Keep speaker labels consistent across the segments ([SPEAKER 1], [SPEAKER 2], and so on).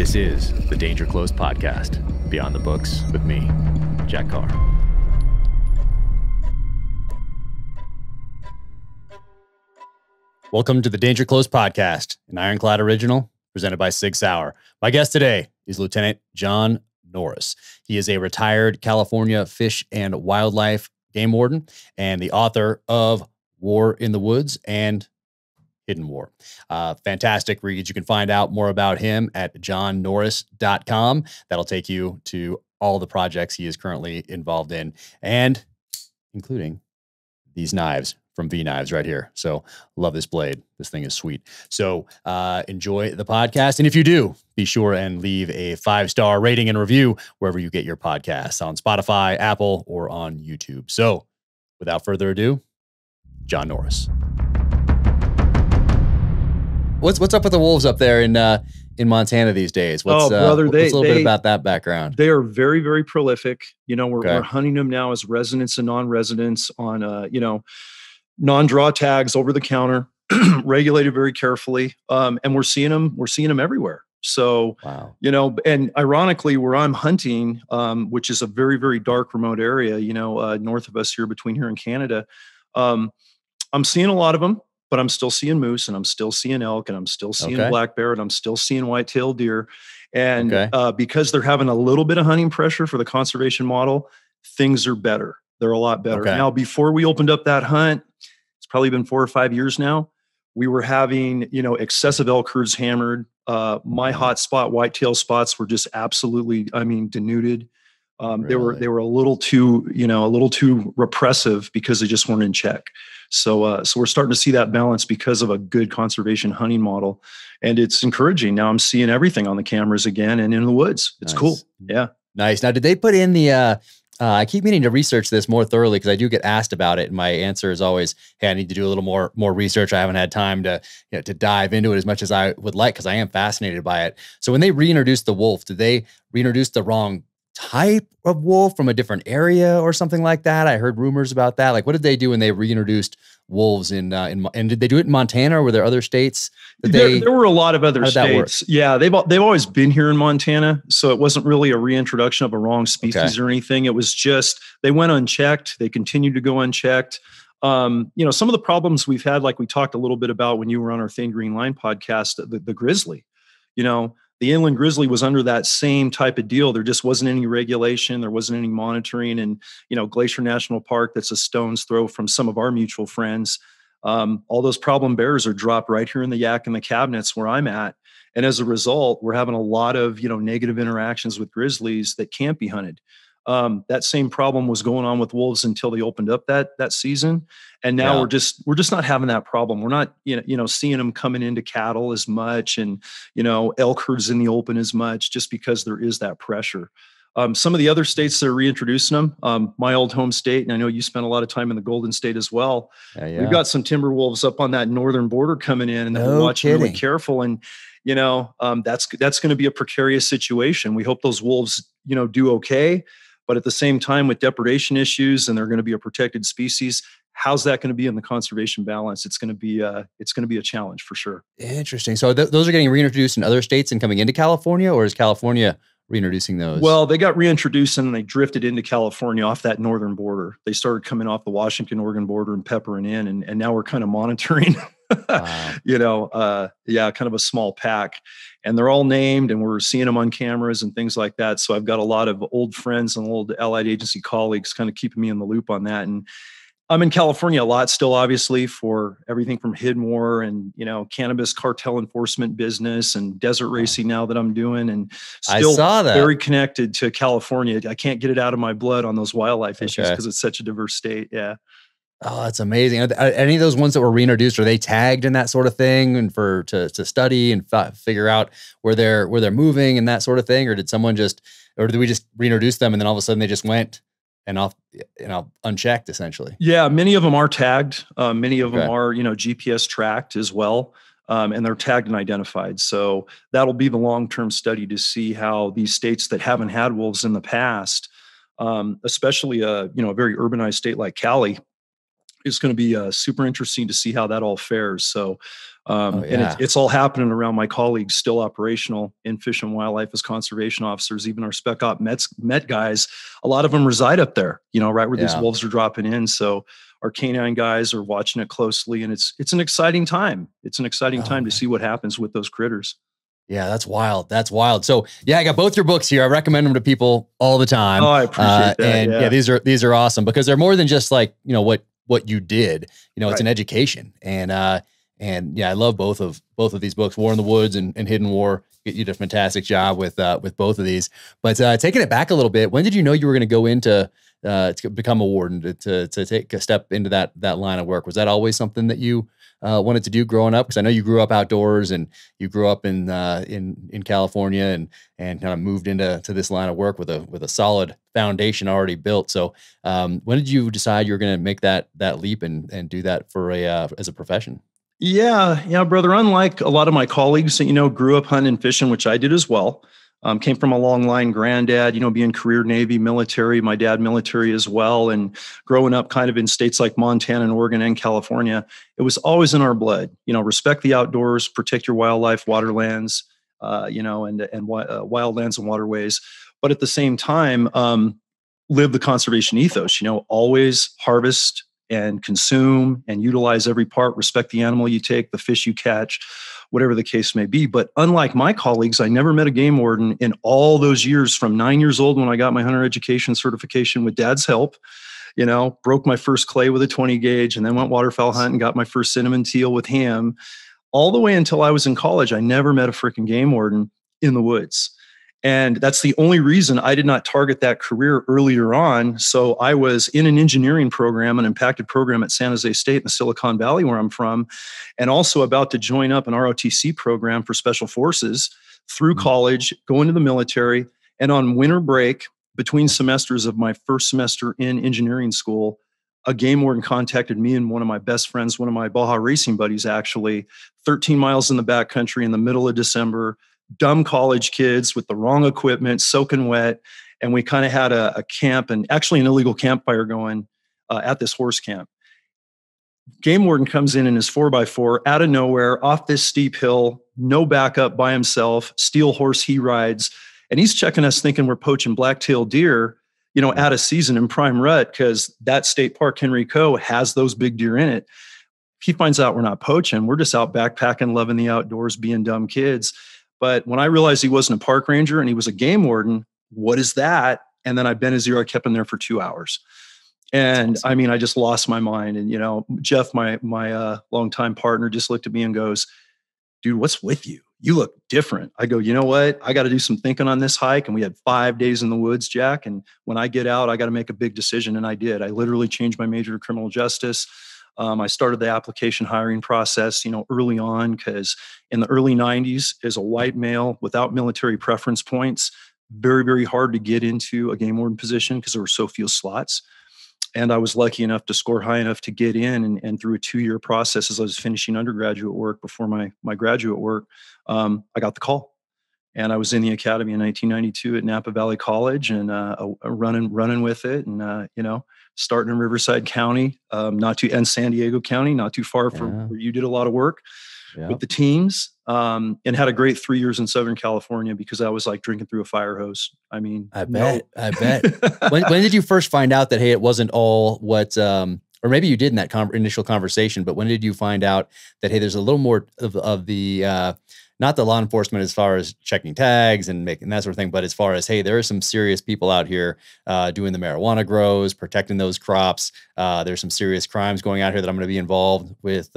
[SPEAKER 1] This is the Danger Close podcast, Beyond the Books with me, Jack Carr. Welcome to the Danger Close podcast, an Ironclad original presented by Sig Sauer. My guest today is Lieutenant John Norris. He is a retired California Fish and Wildlife Game Warden and the author of War in the Woods and Hidden War. Fantastic reads. You can find out more about him at johnnorris.com. That'll take you to all the projects he is currently involved in, and including these knives from V Knives right here. So love this blade. This thing is sweet. So enjoy the podcast. And if you do, be sure and leave a 5-star rating and review wherever you get your podcasts, on Spotify, Apple, or on YouTube. So without further ado, John Norris. What's up with the wolves up there in Montana these days? What's a little bit about that background?
[SPEAKER 2] They are very, very prolific. You know, we're hunting them now as residents and non-residents on, non-draw tags over the counter, regulated very carefully. And we're seeing them everywhere. So,
[SPEAKER 1] wow.
[SPEAKER 2] And ironically, where I'm hunting, which is a very, very dark, remote area, north of us here, between here and Canada, I'm seeing a lot of them. But I'm still seeing moose, and I'm still seeing elk, and I'm still seeing black bear, and I'm still seeing white-tailed deer. And because they're having a little bit of hunting pressure for the conservation model, things are better. They're a lot better. Now, before we opened up that hunt, it's probably been 4 or 5 years now, we were having, excessive elk herds hammered. My hot spot, whitetail spots, were just absolutely, denuded.
[SPEAKER 1] Really?
[SPEAKER 2] They were a little too repressive because they just weren't in check. So we're starting to see that balance because of a good conservation hunting model, and it's encouraging. Now I'm seeing everything on the cameras again and in the woods. It's cool. Yeah.
[SPEAKER 1] Nice. Now, did they put in the, I keep meaning to research this more thoroughly because I do get asked about it. And my answer is always, hey, I need to do a little more research. I haven't had time to dive into it as much as I would like, because I am fascinated by it. So when they reintroduced the wolf, did they reintroduce the wrong type of wolf from a different area or something like that? I heard rumors about that. Like, what did they do when they reintroduced wolves and did they do it in Montana, or were there other states that
[SPEAKER 2] there were a lot of other states. Yeah, they've always been here in Montana, so it wasn't really a reintroduction of a wrong species or anything. It was just they went unchecked. They continued to go unchecked. Some of the problems we've had, like we talked a little bit about when you were on our Thin Green Line podcast, the grizzly, the inland grizzly was under that same type of deal. There just wasn't any regulation. There wasn't any monitoring. And, Glacier National Park, that's a stone's throw from some of our mutual friends. All those problem bears are dropped right here in the yak and the cabinets where I'm at. And as a result, we're having a lot of, negative interactions with grizzlies that can't be hunted. That same problem was going on with wolves until they opened up that season. And now we're just not having that problem. We're not, seeing them coming into cattle as much, and, elk herds in the open as much, just because there is that pressure. Some of the other states that are reintroducing them, my old home state, and I know you spent a lot of time in the Golden State as well. We've got some timber wolves up on that northern border coming in, and we're watching really careful. And, that's going to be a precarious situation. We hope those wolves, do okay. But at the same time, with depredation issues, and they're going to be a protected species, how's that going to be in the conservation balance? It's going to be a challenge for sure.
[SPEAKER 1] Interesting. So those are getting reintroduced in other states and coming into California, or is California reintroducing those?
[SPEAKER 2] Well, they got reintroduced and they drifted into California off that northern border. They started coming off the Washington-Oregon border and peppering in, and now we're kind of monitoring. Wow. Kind of a small pack, and they're all named, and we're seeing them on cameras and things like that. So I've got a lot of old friends and old allied agency colleagues kind of keeping me in the loop on that. And I'm in California a lot still, obviously, for everything from Hidden War and, cannabis cartel enforcement business and desert racing now that I'm doing, and still very connected to California. I can't get it out of my blood on those wildlife issues because it's such a diverse state. Yeah.
[SPEAKER 1] Oh, that's amazing. Are any of those ones that were reintroduced, are they tagged in that sort of thing, and to study and figure out where they're moving and that sort of thing? Or did we just reintroduce them and then all of a sudden they just went and off, unchecked essentially?
[SPEAKER 2] Yeah. Many of them are tagged. Many of them are, GPS tracked as well. And they're tagged and identified. So that'll be the long-term study to see how these states that haven't had wolves in the past, especially a very urbanized state like Cali, it's going to be super interesting to see how that all fares. So, and it's all happening around my colleagues still operational in Fish and Wildlife as conservation officers. Even our Spec Op Met guys, a lot of them reside up there, right where these wolves are dropping in. So our canine guys are watching it closely, and it's an exciting time. It's an exciting time to see what happens with those critters.
[SPEAKER 1] Yeah, that's wild. That's wild. So yeah, I got both your books here. I recommend them to people all the time.
[SPEAKER 2] Oh, I appreciate that.
[SPEAKER 1] And these are awesome because they're more than just like, what you did, it's an education. And yeah, I love both of these books, War in the Woods and Hidden War. You did a fantastic job with both of these. But taking it back a little bit, when did you know you were going to go into to become a warden, to take a step into that line of work? Was that always something that you wanted to do growing up? Because I know you grew up outdoors and you grew up in California and kind of moved into this line of work with a solid foundation already built. So when did you decide you were going to make that leap and do that for as a profession?
[SPEAKER 2] Yeah, brother. Unlike a lot of my colleagues that, grew up hunting and fishing, which I did as well. Came from a long line granddad, being career Navy, military, my dad military as well. And growing up kind of in states like Montana and Oregon and California, it was always in our blood, respect the outdoors, protect your wildlife, waterlands, and wildlands and waterways. But at the same time, live the conservation ethos, always harvest and consume and utilize every part, respect the animal you take, the fish you catch, whatever the case may be. But unlike my colleagues, I never met a game warden in all those years from 9 years old when I got my hunter education certification with dad's help, broke my first clay with a 20 gauge and then went waterfowl hunting, got my first cinnamon teal with ham. All the way until I was in college, I never met a freaking game warden in the woods. And that's the only reason I did not target that career earlier on. So I was in an engineering program, an impacted program at San Jose State in the Silicon Valley, where I'm from, and also about to join up an ROTC program for special forces through college, go into the military. And on winter break, between semesters of my first semester in engineering school, a game warden contacted me and one of my best friends, one of my Baja racing buddies, actually, 13 miles in the backcountry in the middle of December. Dumb college kids with the wrong equipment, soaking wet. And we kind of had a camp and actually an illegal campfire going at this horse camp. Game warden comes in his 4x4 out of nowhere, off this steep hill, no backup, by himself, steel horse he rides. And he's checking us thinking we're poaching black-tailed deer, out of season in prime rut, because that state park, Henrico, has those big deer in it. He finds out we're not poaching. We're just out backpacking, loving the outdoors, being dumb kids. But when I realized he wasn't a park ranger and he was a game warden, what is that? And then I bent his ear. I kept him there for 2 hours. And awesome. I mean, I just lost my mind. And, Jeff, my longtime partner, just looked at me and goes, dude, what's with you? You look different. I go, you know what? I got to do some thinking on this hike. And we had 5 days in the woods, Jack. And when I get out, I got to make a big decision. And I did. I literally changed my major to criminal justice. I started the application hiring process, early on, because in the early 90s, as a white male without military preference points, very, very hard to get into a game warden position because there were so few slots. And I was lucky enough to score high enough to get in. And through a 2-year process, as I was finishing undergraduate work before my graduate work, I got the call. And I was in the academy in 1992 at Napa Valley College and running with it. And, starting in Riverside County, and San Diego County, not too far from where you did a lot of work with the teams, and had a great 3 years in Southern California because I was like drinking through a fire hose. I mean,
[SPEAKER 1] I bet. When did you first find out that, hey, it wasn't all what, or maybe you did in that initial conversation, but when did you find out that, hey, there's a little more of the, not the law enforcement as far as checking tags and making that sort of thing, but as far as, hey, there are some serious people out here doing the marijuana grows, protecting those crops. There's some serious crimes going out here that I'm going to be involved with,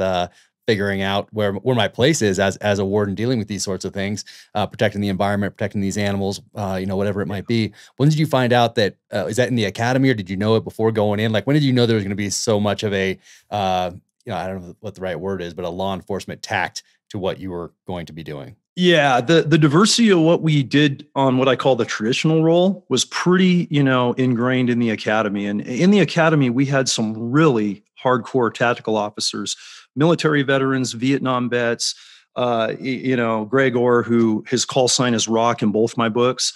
[SPEAKER 1] figuring out where my place is as a warden dealing with these sorts of things, protecting the environment, protecting these animals, whatever it might be. When did you find out that, is that in the academy or did you know it before going in? Like, when did you know there was going to be so much of a, I don't know what the right word is, but a law enforcement tact to what you were going to be doing?
[SPEAKER 2] Yeah, the diversity of what we did on what I call the traditional role was pretty, ingrained in the academy. And in the academy, we had some really hardcore tactical officers, military veterans, Vietnam vets, Greg Orr, who his call sign is Rock in both my books.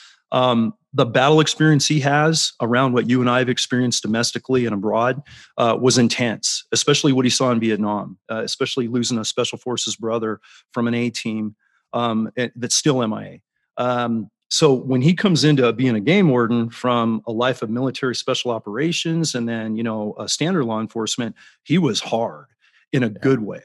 [SPEAKER 2] the battle experience he has around what you and I have experienced domestically and abroad was intense, especially what he saw in Vietnam, especially losing a special forces brother from an A team that's still MIA. So when he comes into being a game warden from a life of military special operations and then, standard law enforcement, he was hard in a good way,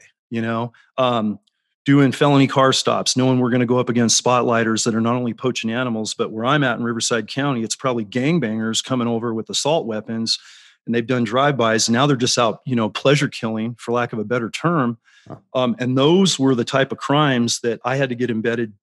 [SPEAKER 2] doing felony car stops, knowing we're going to go up against spotlighters that are not only poaching animals, but where I'm at in Riverside County, it's probably gangbangers coming over with assault weapons, and they've done drive-bys. And now they're just out, pleasure killing, for lack of a better term. And those were the type of crimes that I had to get embedded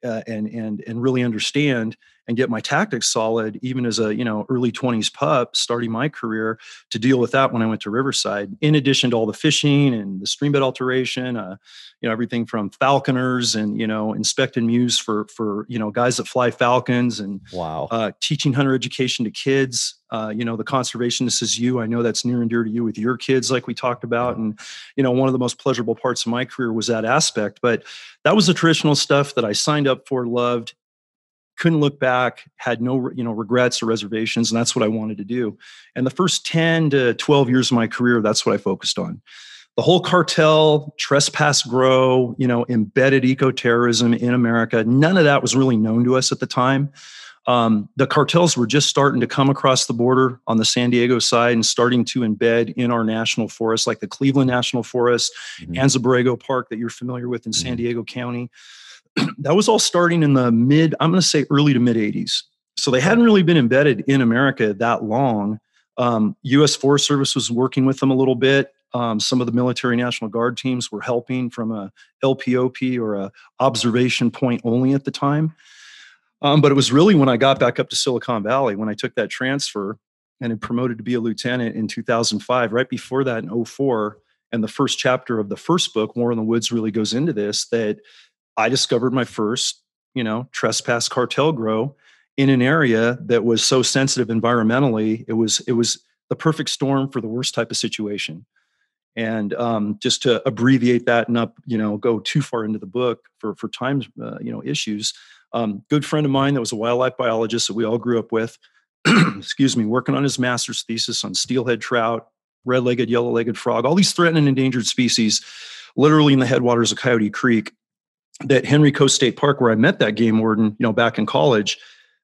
[SPEAKER 2] and really understand and get my tactics solid, even as a early 20s pup starting my career, to deal with that when I went to Riverside. In addition to all the fishing and the stream bed alteration, everything from falconers and inspecting mews for guys that fly falcons, and teaching hunter education to kids. The conservationist is you. I know that's near and dear to you with your kids, like we talked about. And one of the most pleasurable parts of my career was that aspect. But that was the traditional stuff that I signed up for, loved, couldn't look back, had no regrets or reservations, and that's what I wanted to do. And the first 10 to 12 years of my career, that's what I focused on. The whole cartel, trespass grow, embedded eco-terrorism in America, none of that was really known to us at the time. The cartels were just starting to come across the border on the San Diego side and starting to embed in our national forests, like the Cleveland National Forest, Anza Borrego Park that you're familiar with in San Diego County. That was all starting in the early to mid 80s. So they hadn't really been embedded in America that long. U.S. Forest Service was working with them a little bit. Some of the military National Guard teams were helping from a LPOP or a observation point only at the time. But it was really when I got back up to Silicon Valley, when I took that transfer and had promoted to be a lieutenant in 2005, right before that in 2004. And the first chapter of the first book, War in the Woods, really goes into this, that I discovered my first, trespass cartel grow in an area that was so sensitive environmentally. It was the perfect storm for the worst type of situation. And just to abbreviate that and not, go too far into the book for time, issues. Good friend of mine that was a wildlife biologist that we all grew up with, working on his master's thesis on steelhead trout, red-legged, yellow-legged frog, all these threatened and endangered species, literally in the headwaters of Coyote Creek. That Henry Coast State Park, where I met that game warden, back in college,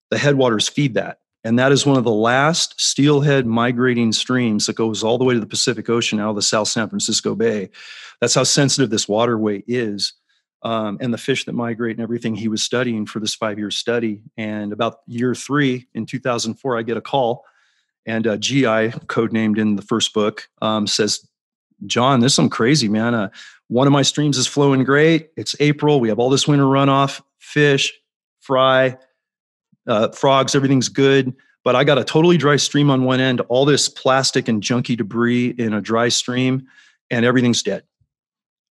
[SPEAKER 2] the headwaters feed that. And that is one of the last steelhead migrating streams that goes all the way to the Pacific Ocean out of the South San Francisco Bay. That's how sensitive this waterway is. And the fish that migrate and everything he was studying for this 5-year study. And about year 3 in 2004, I get a call, and GI, codenamed in the first book, says, "John, this is some crazy, man. One of my streams is flowing great. It's April. We have all this winter runoff, fish, fry, frogs, everything's good. But I got a totally dry stream on one end, all this plastic and junky debris in a dry stream, and everything's dead."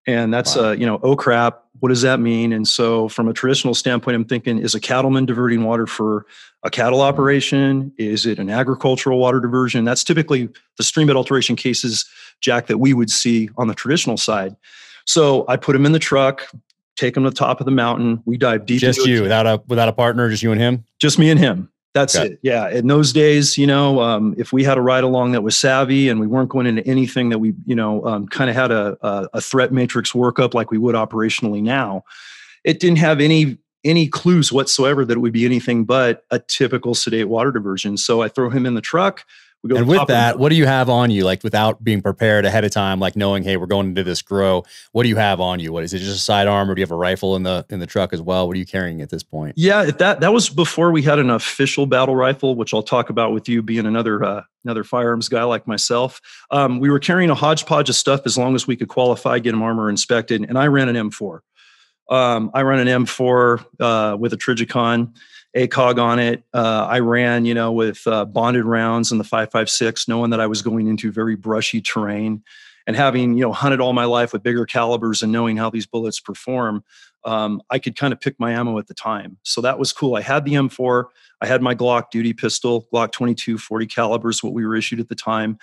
[SPEAKER 2] And that's, oh crap, what does that mean? And so from a traditional standpoint, I'm thinking, is a cattleman diverting water for a cattle operation? Is it an agricultural water diversion? That's typically the stream bed alteration cases, Jack, that we would see on the traditional side. So I put him in the truck, take him to the top of the mountain. We dive deep.
[SPEAKER 1] Just you, without a partner, just you and him?
[SPEAKER 2] Just me and him. That's it. Yeah. In those days, if we had a ride along that was savvy and we weren't going into anything that we, kind of had a threat matrix workup like we would operationally now, it didn't have any clues whatsoever that it would be anything but a typical sedate water diversion. So I throw him in the truck. We go.
[SPEAKER 1] And with that, what do you have on you? Like, without being prepared ahead of time, like knowing, hey, we're going into this grow. What do you have on you? What is it? Just a sidearm, or do you have a rifle in the truck as well? What are you carrying at this point?
[SPEAKER 2] Yeah, that was before we had an official battle rifle, which I'll talk about with you being another firearms guy like myself. We were carrying a hodgepodge of stuff as long as we could qualify, get them armor inspected, and I ran an M4. I run an M4 with a Trigicon ACOG on it. I ran, with bonded rounds in the 5.56, knowing that I was going into very brushy terrain, and having, hunted all my life with bigger calibers and knowing how these bullets perform. I could kind of pick my ammo at the time. So that was cool. I had the M4. I had my Glock duty pistol, Glock 22, 40 calibers, what we were issued at the time.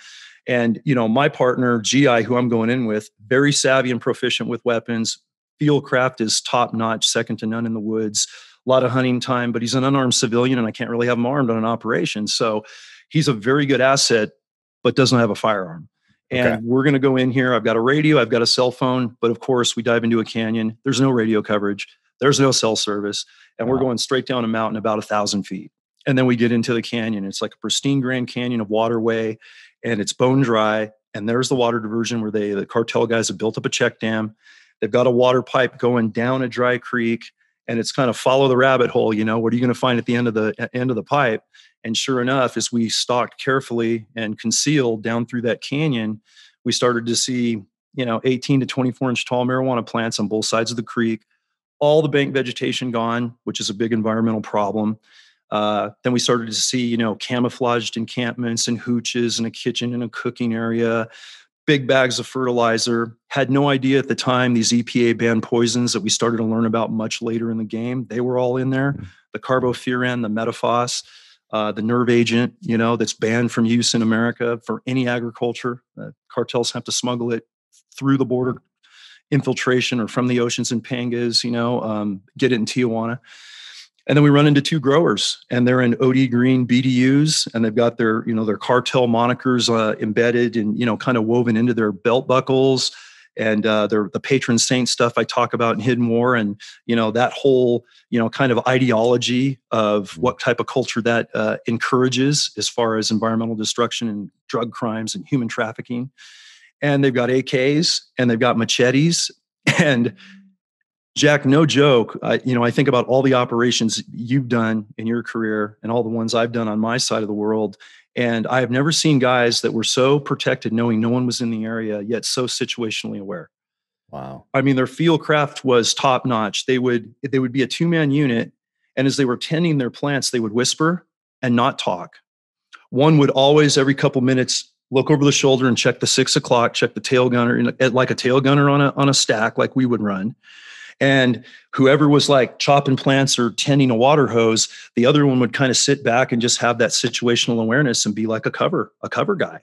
[SPEAKER 2] And, my partner, GI, who I'm going in with, very savvy and proficient with weapons. Field craft is top notch, second to none in the woods. a lot of hunting time, but he's an unarmed civilian and I can't really have him armed on an operation. So he's a very good asset, but doesn't have a firearm. And we're going to go in here. I've got a radio, I've got a cell phone, but of course we dive into a canyon. There's no radio coverage. There's no cell service. And we're going straight down a mountain about 1,000 feet. And then we get into the canyon. It's like a pristine Grand Canyon of waterway, and it's bone dry. And there's the water diversion where the cartel guys have built up a check dam. They've got a water pipe going down a dry creek, and it's kind of follow the rabbit hole. You know, what are you going to find at the end of the pipe? And sure enough, as we stalked carefully and concealed down through that canyon, we started to see, 18 to 24 inch tall marijuana plants on both sides of the creek, all the bank vegetation gone, which is a big environmental problem. Then we started to see, camouflaged encampments and hooches and a kitchen and a cooking area, big bags of fertilizer. Had no idea at the time these EPA banned poisons that we started to learn about much later in the game. They were all in there. The carbofuran, the metaphos, the nerve agent, that's banned from use in America for any agriculture. Cartels have to smuggle it through the border infiltration or from the oceans in Pangas, get it in Tijuana. And then we run into two growers, and they're in OD green BDUs, and they've got their cartel monikers embedded and, kind of woven into their belt buckles, and the patron saint stuff I talk about in Hidden War, and, that whole, kind of ideology of what type of culture that encourages as far as environmental destruction and drug crimes and human trafficking. And they've got AKs and they've got machetes. And Jack, no joke, I think about all the operations you've done in your career and all the ones I've done on my side of the world. And I have never seen guys that were so protected knowing no one was in the area, yet so situationally aware.
[SPEAKER 1] Wow.
[SPEAKER 2] I mean, their field craft was top notch. They would be a 2-man unit. And as they were tending their plants, they would whisper and not talk. One would always, every couple minutes, look over the shoulder and check the 6 o'clock, check the tail gunner, like a tail gunner on a stack, like we would run. And whoever was like chopping plants or tending a water hose, the other one would kind of sit back and just have that situational awareness and be like a cover guy.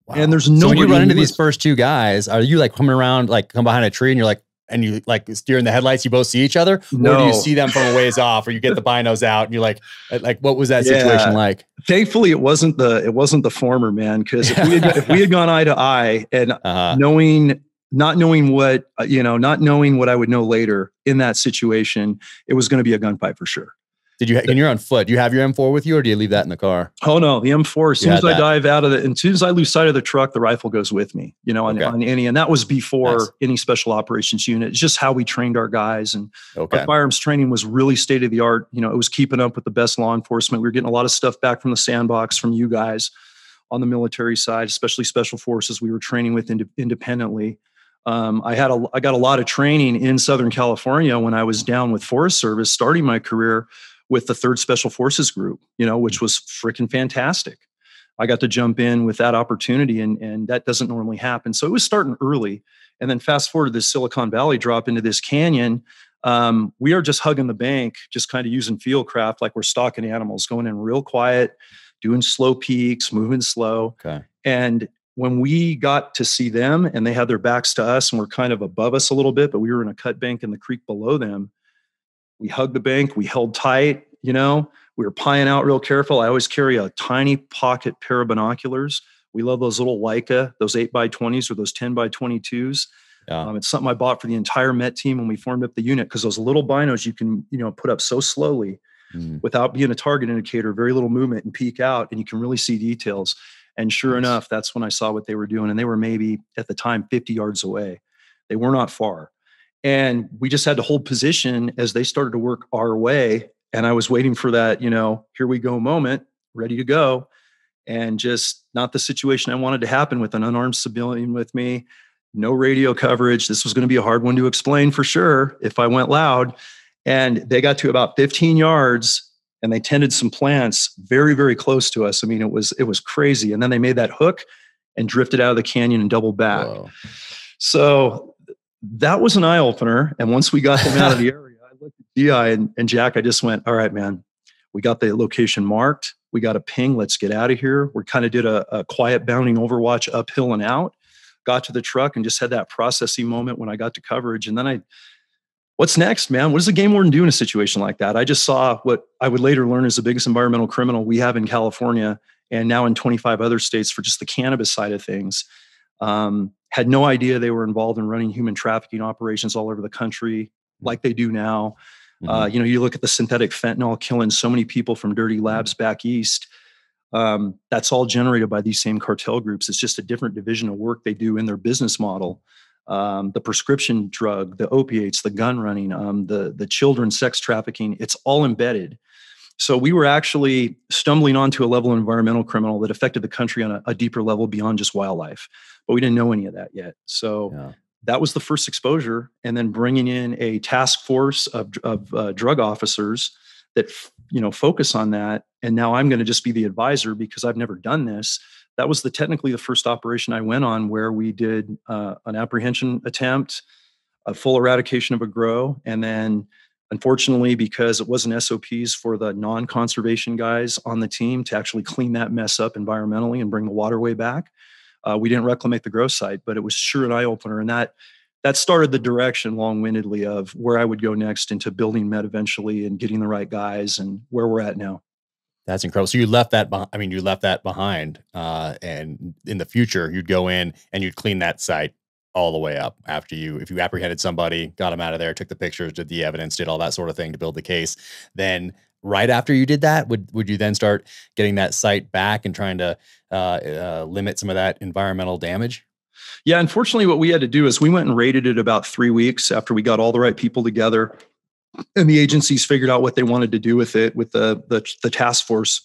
[SPEAKER 2] Wow. And there's no.
[SPEAKER 1] So when you run into these first two guys, are you like coming around, like come behind a tree and you're like, and you like steering the headlights, you both see each other?
[SPEAKER 2] No.
[SPEAKER 1] Or do you see them from a ways off, or you get the binos out and you're like, what was that situation like?
[SPEAKER 2] Thankfully it wasn't the former, man. Cause if we had gone eye to eye and not knowing what I would know later in that situation, it was going to be a gunfight for sure.
[SPEAKER 1] And you're on foot, do you have your M4 with you, or do you leave that in the car?
[SPEAKER 2] Oh no, the M4, as soon as I dive out of it, and as soon as I lose sight of the truck, the rifle goes with me, on any, and that was before any special operations unit. It's just how we trained our guys, and our firearms training was really state of the art. It was keeping up with the best law enforcement. We were getting a lot of stuff back from the sandbox from you guys on the military side, especially special forces we were training with independently. I got a lot of training in Southern California when I was down with Forest Service, starting my career with the 3rd Special Forces Group, which was freaking fantastic. I got to jump in with that opportunity, and that doesn't normally happen. So it was starting early. And then fast forward to this Silicon Valley drop into this canyon. We are just hugging the bank, just kind of using field craft like we're stalking animals, going in real quiet, doing slow peaks, moving slow.
[SPEAKER 1] Okay.
[SPEAKER 2] And when we got to see them and they had their backs to us and were kind of above us a little bit, but we were in a cut bank in the creek below them, we hugged the bank, we held tight, we were pieing out real careful. I always carry a tiny pocket pair of binoculars. We love those little Leica, those 8x20s or those 10x22s.
[SPEAKER 1] Yeah.
[SPEAKER 2] It's something I bought for the entire Met team when we formed up the unit, because those little binos you can, put up so slowly without being a target indicator, very little movement, and peek out, and you can really see details. And sure enough, that's when I saw what they were doing. And they were maybe at the time 50 yards away. They were not far. And we just had to hold position as they started to work our way. And I was waiting for that, here we go moment, ready to go. And just not the situation I wanted to happen with an unarmed civilian with me. No radio coverage. This was going to be a hard one to explain for sure if I went loud. And they got to about 15 yards and they tended some plants very, very close to us. I mean, it was crazy. And then they made that hook and drifted out of the canyon and doubled back.
[SPEAKER 1] Whoa.
[SPEAKER 2] So that was an eye opener. And once we got them out of the area, I looked at DI and Jack, I just went, all right, man, we got the location marked. We got a ping. Let's get out of here. We kind of did a quiet bounding overwatch uphill and out, got to the truck and just had that processing moment when I got to coverage. And then What's next, man? What does a game warden do in a situation like that? I just saw what I would later learn is the biggest environmental criminal we have in California and now in 25 other states for just the cannabis side of things. Had no idea they were involved in running human trafficking operations all over the country like they do now. You look at the synthetic fentanyl killing so many people from dirty labs back east. That's all generated by these same cartel groups. It's just a different division of work they do in their business model. The prescription drug, the opiates, the gun running, the children sex trafficking, it's all embedded. So we were actually stumbling onto a level of environmental criminal that affected the country on a deeper level beyond just wildlife, but we didn't know any of that yet. So that was the first exposure. And then bringing in a task force of drug officers that, focus on that. And now I'm going to just be the advisor because I've never done this. That was technically the first operation I went on where we did an apprehension attempt, a full eradication of a grow. And then unfortunately, because it wasn't SOPs for the non-conservation guys on the team to actually clean that mess up environmentally and bring the waterway back, we didn't reclimate the grow site, but it was sure an eye-opener. And that started the direction long-windedly of where I would go next into building Med eventually and getting the right guys and where we're at now.
[SPEAKER 1] That's incredible. So you left that behind. And in the future, you'd go in and you'd clean that site all the way up if you apprehended somebody, got them out of there, took the pictures, did the evidence, did all that sort of thing to build the case. Then right after you did that, would you then start getting that site back and trying to limit some of that environmental damage?
[SPEAKER 2] Yeah, unfortunately, what we had to do is we went and raided it about 3 weeks after we got all the right people together. And the agencies figured out what they wanted to do with it, with the task force.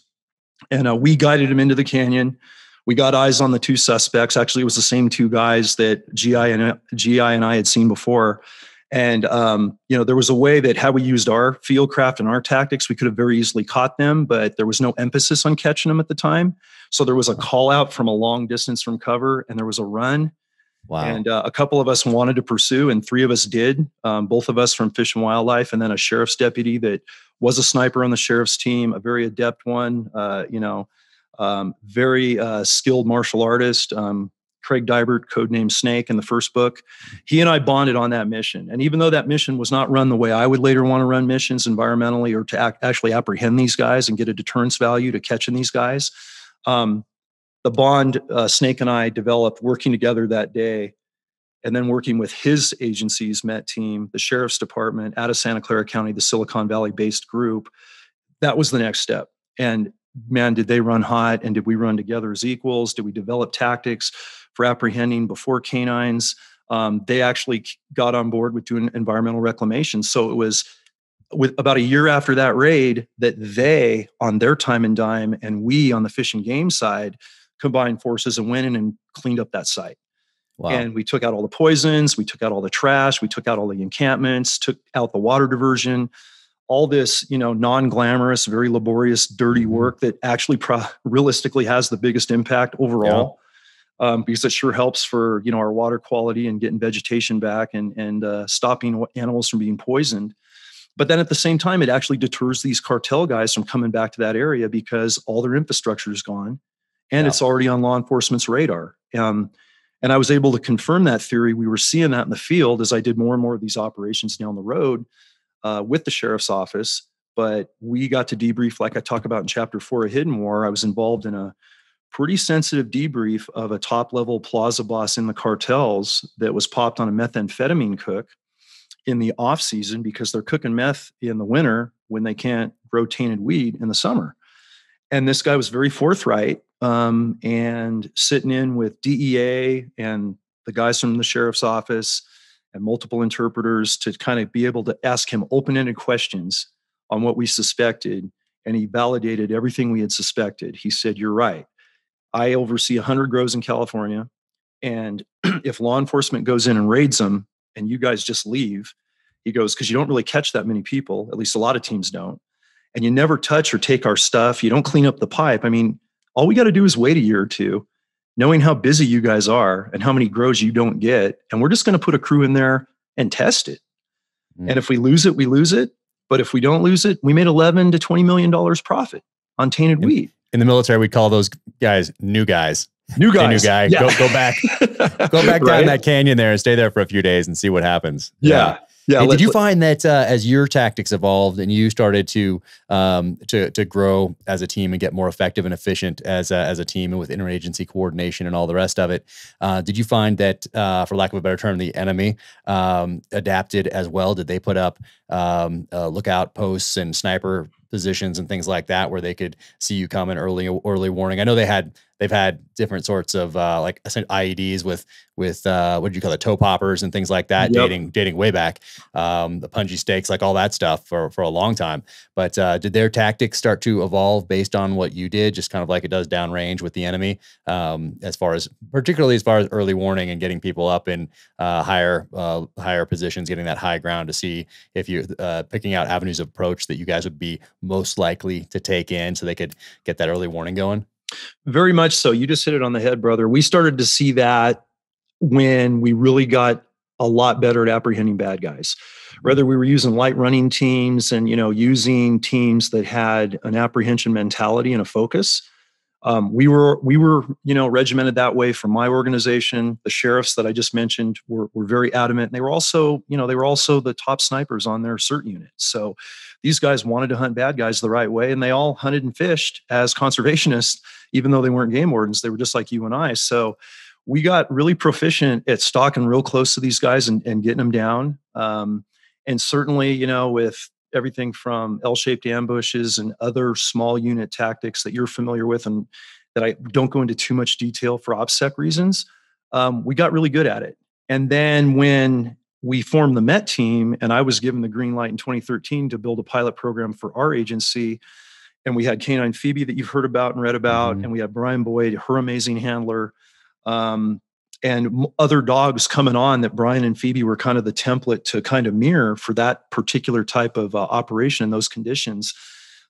[SPEAKER 2] And we guided them into the canyon. We got eyes on the two suspects. Actually, it was the same two guys that GI and I had seen before. And, there was a way that had we used our field craft and our tactics, we could have very easily caught them, but there was no emphasis on catching them at the time. So there was a call out from a long distance from cover and there was a run. Wow. And a couple of us wanted to pursue and 3 of us did, both of us from Fish and Wildlife, and then a sheriff's deputy that was a sniper on the sheriff's team, a very adept one, very skilled martial artist, Craig Dybert, codename Snake in the first book. He and I bonded on that mission. And even though that mission was not run the way I would later want to run missions environmentally or to actually apprehend these guys and get a deterrence value to catching these guys, the bond Snake and I developed working together that day and then working with his agency's Met team, the Sheriff's Department out of Santa Clara County, the Silicon Valley-based group. That was the next step. And man, did they run hot and did we run together as equals? Did we develop tactics for apprehending before canines? They actually got on board with doing environmental reclamation. So it was with about a year after that raid that they, on their time and dime, and we on the fish and game side, combined forces and went in and cleaned up that site. Wow. And we took out all the poisons, we took out all the trash, we took out all the encampments, took out the water diversion, all this, non-glamorous, very laborious, dirty work that actually realistically has the biggest impact overall. Yeah. Because it sure helps for, our water quality and getting vegetation back and stopping animals from being poisoned. But then at the same time, it actually deters these cartel guys from coming back to that area because all their infrastructure is gone and it's already on law enforcement's radar. And I was able to confirm that theory. We were seeing that in the field as I did more and more of these operations down the road with the sheriff's office. But we got to debrief, like I talk about in chapter 4 of Hidden War. I was involved in a pretty sensitive debrief of a top-level plaza boss in the cartels that was popped on a methamphetamine cook in the off-season because they're cooking meth in the winter when they can't grow tainted weed in the summer. And this guy was very forthright and sitting in with DEA and the guys from the sheriff's office and multiple interpreters to kind of be able to ask him open-ended questions on what we suspected. And he validated everything we had suspected. He said, "You're right. I oversee 100 grows in California. And if law enforcement goes in and raids them and you guys just leave," he goes, "because you don't really catch that many people, at least a lot of teams don't. And you never touch or take our stuff. You don't clean up the pipe. I mean, all we got to do is wait a year or two, knowing how busy you guys are and how many grows you don't get. And we're just going to put a crew in there and test it. And if we lose it, we lose it. But if we don't lose it, we made $11 to $20 million profit on tainted weed."
[SPEAKER 1] In the military, we call those guys new guys.
[SPEAKER 2] New guys.
[SPEAKER 1] Hey, new guy. Yeah. Go back
[SPEAKER 2] right?
[SPEAKER 1] down that canyon there and stay there for a few days and see what happens.
[SPEAKER 2] Yeah.
[SPEAKER 1] Yeah. Did you find that as your tactics evolved and you started to grow as a team and get more effective and efficient as a team and with interagency coordination and all the rest of it, did you find that, for lack of a better term, the enemy adapted as well? Did they put up lookout posts and sniper positions and things like that where they could see you coming early warning? I know they've had different sorts of like IEDs with what did you call it, toe poppers and things like that, dating way back, the punji stakes, like all that stuff for a long time. But did their tactics start to evolve based on what you did, just kind of like it does downrange with the enemy, particularly as far as early warning and getting people up in higher positions, getting that high ground to see if you're picking out avenues of approach that you guys would be most likely to take in so they could get that early warning going?
[SPEAKER 2] Very much so. You just hit it on the head, brother. We started to see that when we really got a lot better at apprehending bad guys. Whether we were using light running teams and, using teams that had an apprehension mentality and a focus. We were, regimented that way from my organization. The sheriffs that I just mentioned were very adamant. And they were also the top snipers on their CERT unit. So these guys wanted to hunt bad guys the right way, and they all hunted and fished as conservationists, even though they weren't game wardens. They were just like you and I. So we got really proficient at stalking real close to these guys and getting them down. And certainly, with everything from L-shaped ambushes and other small unit tactics that you're familiar with and that I don't go into too much detail for OPSEC reasons, we got really good at it. And then when we formed the MET team and I was given the green light in 2013 to build a pilot program for our agency, and we had Canine Phoebe that you've heard about and read about, and we had Brian Boyd, her amazing handler, and other dogs coming on that Brian and Phoebe were kind of the template to kind of mirror for that particular type of operation in those conditions.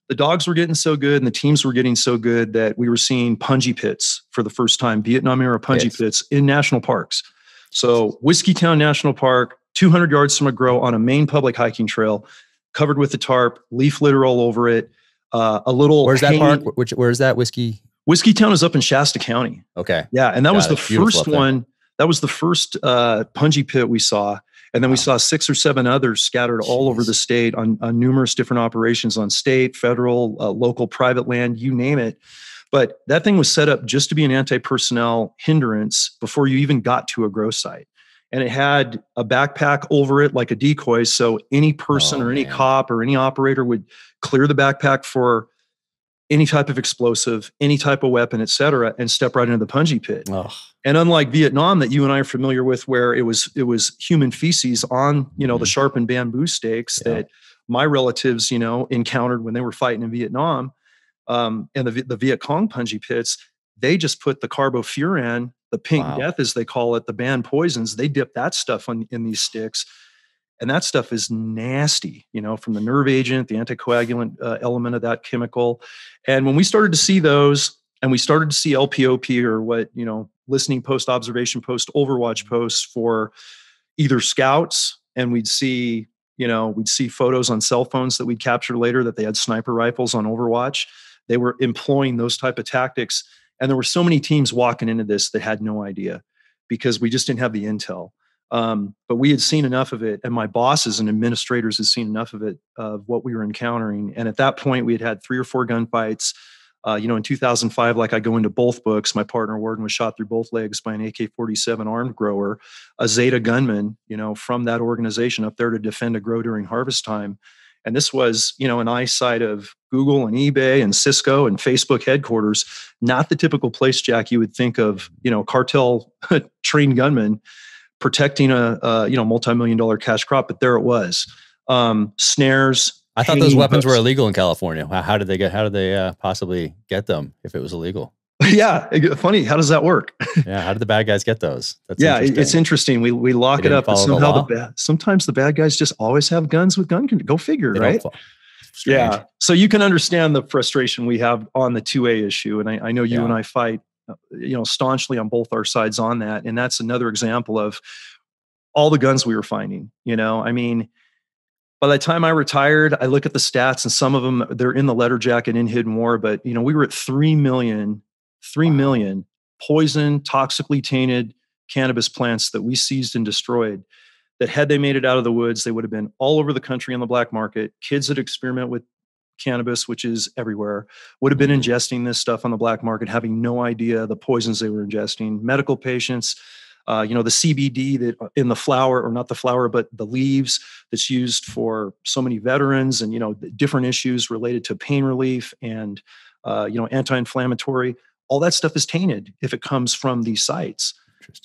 [SPEAKER 2] The dogs were getting so good and the teams were getting so good that we were seeing punji pits for the first time, Vietnam era punji pits in national parks. So Whiskey Town National Park, 200 yards from a grow on a main public hiking trail, covered with a tarp, leaf litter all over it.
[SPEAKER 1] Where's that park? Where's that
[SPEAKER 2] Whiskey Town is up in Shasta County.
[SPEAKER 1] Okay.
[SPEAKER 2] Yeah. And that was the first one. That was the first punji pit we saw. And then we saw 6 or 7 others scattered all over the state on numerous different operations on state, federal, local, private land, you name it. But that thing was set up just to be an anti-personnel hindrance before you even got to a grow site. And it had a backpack over it like a decoy. So any person or any cop or any operator would clear the backpack for any type of explosive, any type of weapon, et cetera, and step right into the punji pit. Oh. And unlike Vietnam that you and I are familiar with, where it was human feces on, the sharpened bamboo stakes that my relatives, encountered when they were fighting in Vietnam, and the Viet Cong punji pits, they just put the carbofuran, the pink death, as they call it, the banned poisons, they dip that stuff in these sticks. And that stuff is nasty, from the nerve agent, the anticoagulant element of that chemical. And when we started to see those, and we started to see LPOP, or what, listening post, observation post, overwatch posts for either scouts, and we'd see photos on cell phones that we'd capture later that they had sniper rifles on overwatch. They were employing those type of tactics. And there were so many teams walking into this that had no idea because we just didn't have the intel. But we had seen enough of it, and my bosses and administrators had seen enough of it, of what we were encountering. And at that point, we had 3 or 4 gunfights. In 2005, like I go into both books, my partner Warden was shot through both legs by an AK-47 armed grower, a Zeta gunman, from that organization up there to defend a grow during harvest time. And this was, an eyesight of Google and eBay and Cisco and Facebook headquarters, not the typical place, Jack, you would think of, cartel trained gunmen protecting a multi-million-dollar cash crop, but there it was. Snares.
[SPEAKER 1] I thought those weapons were illegal in California. How did they possibly get them if it was illegal?
[SPEAKER 2] Yeah, funny. How does that work?
[SPEAKER 1] Yeah, how did the bad guys get those?
[SPEAKER 2] That's interesting. It's interesting. We lock it up, but somehow sometimes the bad guys just always have guns with gun control. Go figure, right? Yeah. So you can understand the frustration we have on the 2A issue, and I know you and I fight staunchly on both our sides on that. And that's another example of all the guns we were finding. By the time I retired, I look at the stats, and some of them, they're in the letter jacket in Hidden War, but we were at 3 million poison, toxically tainted cannabis plants that we seized and destroyed. that had they made it out of the woods, they would have been all over the country on the black market. Kids that experiment with cannabis, which is everywhere, would have been ingesting this stuff on the black market, having no idea the poisons they were ingesting. Medical patients, the CBD that in the flower, or not the flower, but the leaves that's used for so many veterans, and different issues related to pain relief and anti-inflammatory. All that stuff is tainted if it comes from these sites.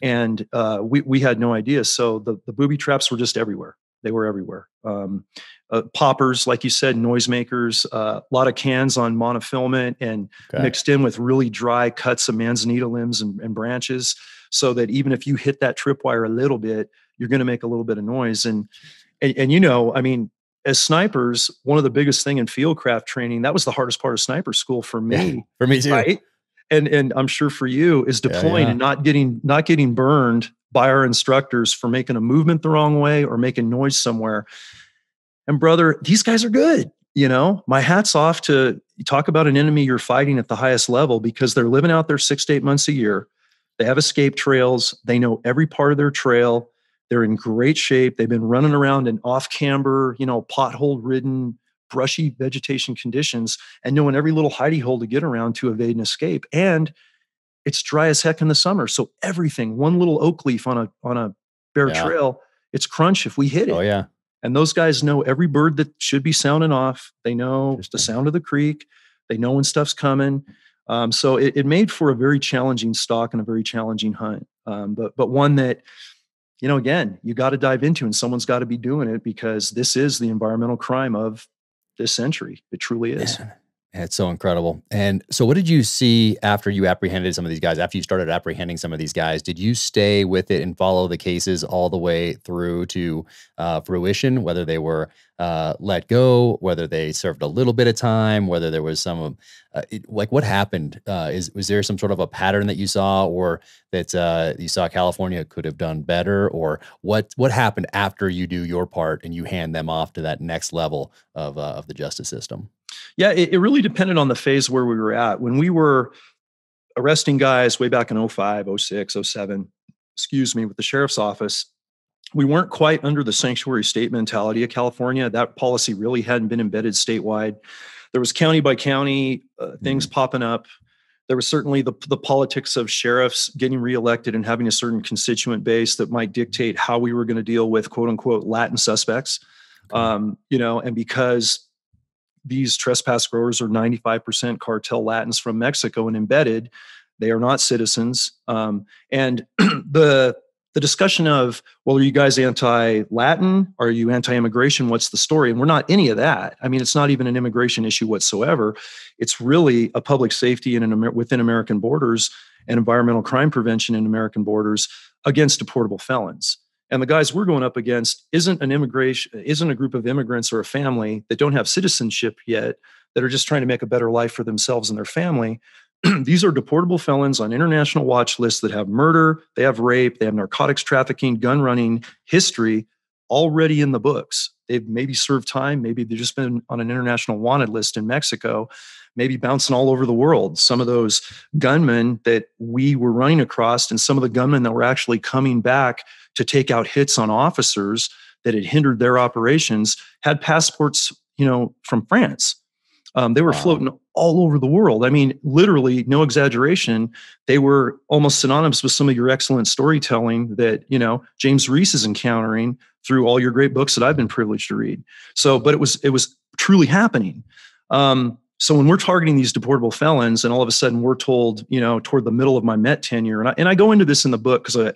[SPEAKER 2] And we had no idea. So the booby traps were just everywhere. They were everywhere. Poppers, like you said, noisemakers, a lot of cans on monofilament and mixed in with really dry cuts of manzanita limbs and branches, so that even if you hit that tripwire a little bit, you're going to make a little bit of noise. And I mean, as snipers, one of the biggest thing in fieldcraft training, that was the hardest part of sniper school for me.
[SPEAKER 1] Yeah, for me too.
[SPEAKER 2] Right? And I'm sure for you, is deploying and not getting burned by our instructors for making a movement the wrong way or making noise somewhere. And brother, these guys are good. My hat's off to talk about an enemy you're fighting at the highest level, because they're living out there 6 to 8 months a year. They have escape trails. They know every part of their trail. They're in great shape. They've been running around in off-camber, pothole-ridden, brushy vegetation conditions, and knowing every little hidey hole to get around to evade and escape. And it's dry as heck in the summer. So everything, one little oak leaf on a bare trail, it's crunch if we hit it.
[SPEAKER 1] Oh yeah.
[SPEAKER 2] And those guys know every bird that should be sounding off. They know the sound of the creek. They know when stuff's coming. So it made for a very challenging stalk and a very challenging hunt. But one that, again, you got to dive into, and someone's got to be doing it, because this is the environmental crime of this century. It truly is.
[SPEAKER 1] Man, it's so incredible. And so what did you see after you apprehended some of these guys, after you started apprehending some of these guys? Did you stay with it and follow the cases all the way through to fruition, whether they were let go, whether they served a little bit of time, whether there was some, what happened? Was there some sort of a pattern that you saw, or that you saw California could have done better, or what happened after you do your part and you hand them off to that next level of the justice system?
[SPEAKER 2] Yeah, it really depended on the phase where we were at. When we were arresting guys way back in 05, 06, 07, with the sheriff's office, we weren't quite under the sanctuary state mentality of California. That policy really hadn't been embedded statewide. There was county by county things popping up. There was certainly the politics of sheriffs getting reelected and having a certain constituent base that might dictate how we were going to deal with quote unquote Latin suspects. And because these trespass growers are 95% cartel Latins from Mexico and embedded, they are not citizens. And the discussion of, well, are you guys anti-Latin? Are you anti-immigration? What's the story? And we're not any of that. I mean, it's not even an immigration issue whatsoever. It's really a public safety within American borders and environmental crime prevention in American borders against deportable felons. And the guys we're going up against isn't a group of immigrants or a family that don't have citizenship yet, that are just trying to make a better life for themselves and their family. These are deportable felons on international watch lists that have murder, they have rape, they have narcotics trafficking, gun running history already in the books. They've maybe served time, maybe they've just been on an international wanted list in Mexico, maybe bouncing all over the world. Some of those gunmen that we were running across, and some of the gunmen that were actually coming back to take out hits on officers that had hindered their operations, had passports, from France. They were floating all over the world. I mean, literally, no exaggeration. They were almost synonymous with some of your excellent storytelling that, James Reese is encountering through all your great books that I've been privileged to read. So, but it was truly happening. So when we're targeting these deportable felons, and all of a sudden we're told, toward the middle of my Met tenure, and I go into this in the book because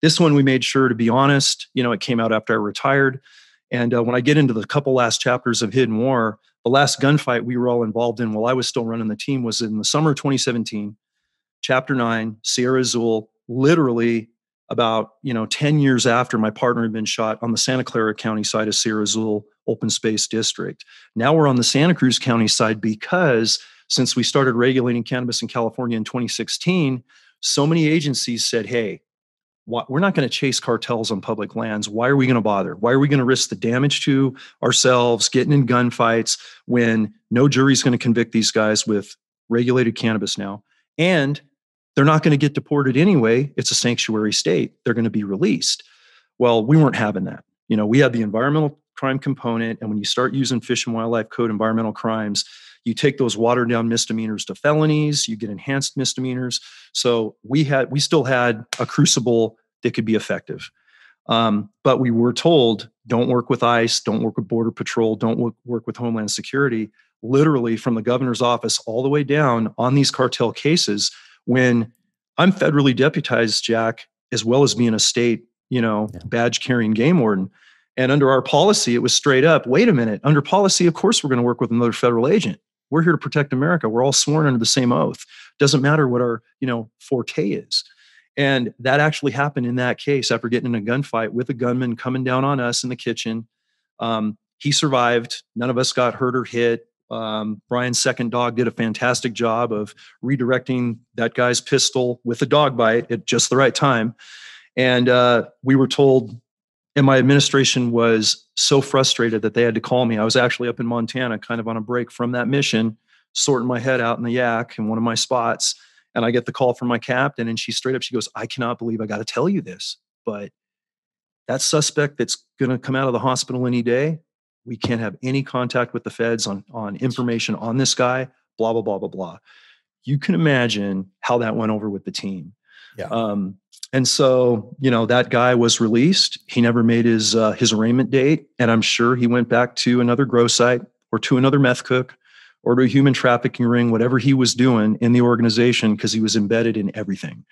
[SPEAKER 2] this one we made sure to be honest. It came out after I retired. And when I get into the couple last chapters of Hidden War, the last gunfight we were all involved in while I was still running the team was in the summer of 2017, Chapter 9, Sierra Azul, literally about 10 years after my partner had been shot on the Santa Clara County side of Sierra Azul Open Space District. Now we're on the Santa Cruz County side because since we started regulating cannabis in California in 2016, so many agencies said, hey, we're not going to chase cartels on public lands. Why are we going to bother? Why are we going to risk the damage to ourselves, getting in gunfights when no jury's going to convict these guys with regulated cannabis now? And they're not going to get deported anyway. It's a sanctuary state. They're going to be released. Well, we weren't having that. We had the environmental crime component. And when you start using Fish and Wildlife Code environmental crimes, you take those watered down misdemeanors to felonies, you get enhanced misdemeanors. So we still had a crucible that could be effective. But we were told, don't work with ICE, don't work with Border Patrol, don't work with Homeland Security, literally from the governor's office all the way down on these cartel cases, when I'm federally deputized, Jack, as well as being a state, badge carrying game warden. And under our policy, it was straight up, wait a minute, under policy, of course, we're going to work with another federal agent. We're here to protect America. We're all sworn under the same oath. Doesn't matter what our, forte is. And that actually happened in that case after getting in a gunfight with a gunman coming down on us in the kitchen. He survived. None of us got hurt or hit. Brian's second dog did a fantastic job of redirecting that guy's pistol with a dog bite at just the right time. And we were told, and my administration was so frustrated that they had to call me. I was actually up in Montana, kind of on a break from that mission, sorting my head out in the yak in one of my spots. And I get the call from my captain, and she goes, I cannot believe I got to tell you this, but that suspect that's going to come out of the hospital any day, we can't have any contact with the feds on information on this guy, blah, blah, blah, blah, blah. You can imagine how that went over with the team.
[SPEAKER 1] Yeah.
[SPEAKER 2] And so, that guy was released. He never made his arraignment date. And I'm sure he went back to another grow site or to another meth cook or to a human trafficking ring, whatever he was doing in the organization, because he was embedded in everything.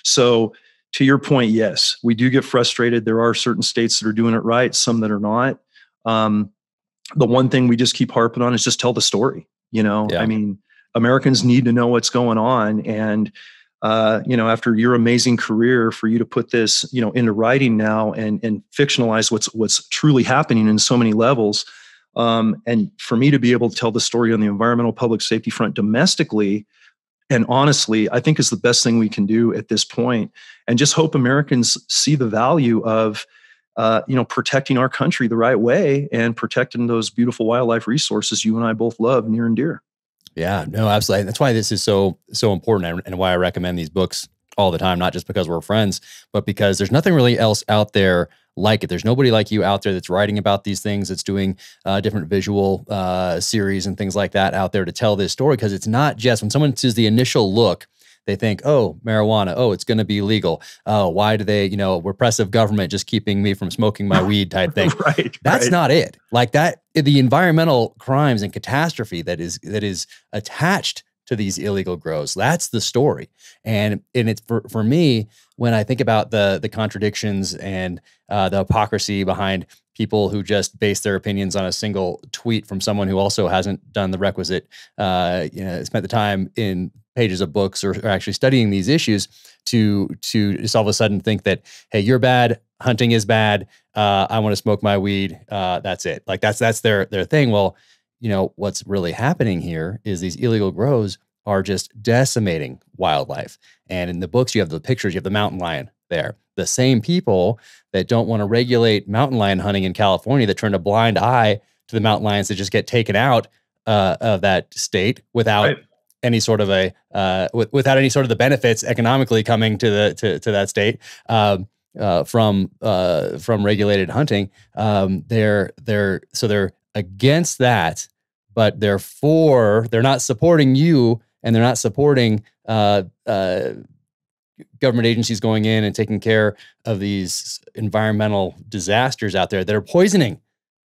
[SPEAKER 2] So to your point, yes, we do get frustrated. There are certain states that are doing it right, some that are not. The one thing we just keep harping on is just tell the story.
[SPEAKER 1] Yeah.
[SPEAKER 2] I mean, Americans need to know what's going on. And after your amazing career, for you to put this, into writing now and fictionalize what's truly happening in so many levels. And for me to be able to tell the story on the environmental public safety front domestically, and honestly, I think is the best thing we can do at this point. And just hope Americans see the value of, protecting our country the right way and protecting those beautiful wildlife resources you and I both love near and dear.
[SPEAKER 1] Yeah, no, absolutely. That's why this is so important, and why I recommend these books all the time, not just because we're friends, but because there's nothing really else out there like it. There's nobody like you out there that's writing about these things, that's doing different visual series and things like that out there to tell this story, because it's not just when someone sees the initial look, they think, oh, marijuana, oh, it's going to be legal. Oh, why do they, repressive government just keeping me from smoking my weed type thing. That's not it. Like that, the environmental crimes and catastrophe that is attached to these illegal grows. That's the story. And it's for me, when I think about the contradictions and the hypocrisy behind people who just base their opinions on a single tweet from someone who also hasn't done the requisite, spent the time in pages of books or actually studying these issues to just all of a sudden think that, hey, you're bad, hunting is bad, I want to smoke my weed, that's it. Like that's their thing. Well, what's really happening here is these illegal grows are just decimating wildlife. And in the books, you have the pictures, you have the mountain lion there. The same people that don't want to regulate mountain lion hunting in California, that turn a blind eye to the mountain lions that just get taken out of that state without any sort of without any sort of the benefits economically coming to that state from regulated hunting. They're against that, but they're not supporting you, and they're not supporting government agencies going in and taking care of these environmental disasters out there that are poisoning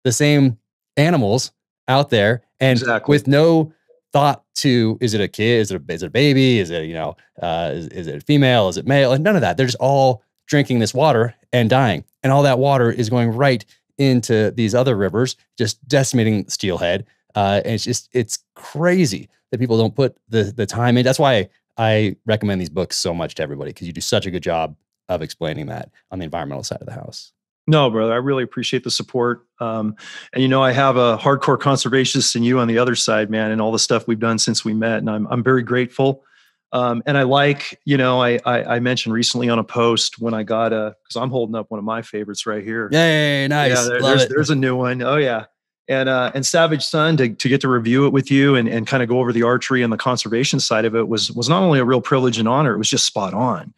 [SPEAKER 1] the same animals out there, and with no thought to, is it a kid? Is it a baby? Is it, is it female? Is it male? And none of that. They're just all drinking this water and dying. And all that water is going right into these other rivers, just decimating steelhead. And it's crazy that people don't put the time in. That's why I recommend these books so much to everybody, because you do such a good job of explaining that on the environmental side of the house.
[SPEAKER 2] No, brother, I really appreciate the support. And I have a hardcore conservationist in you on the other side, man, and all the stuff we've done since we met. And I'm very grateful. And I like, I mentioned recently on a post when I got because I'm holding up one of my favorites right here.
[SPEAKER 1] Yay, nice.
[SPEAKER 2] Yeah, there's a new one. Oh yeah. And Savage Sun, to get to review it with you and kind of go over the archery and the conservation side of it was not only a real privilege and honor, it was just spot on.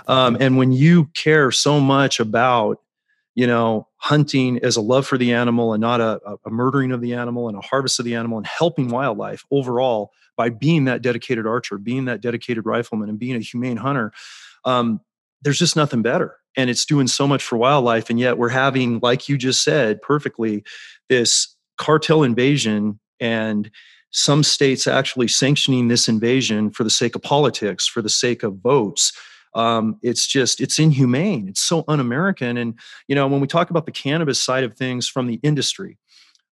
[SPEAKER 2] And when you care so much about hunting as a love for the animal and not a murdering of the animal and a harvest of the animal, and helping wildlife overall by being that dedicated archer, being that dedicated rifleman, and being a humane hunter. There's just nothing better. And it's doing so much for wildlife. And yet we're having, like you just said perfectly, this cartel invasion, and some states actually sanctioning this invasion for the sake of politics, for the sake of votes. It's inhumane. It's so un-American. And, when we talk about the cannabis side of things from the industry,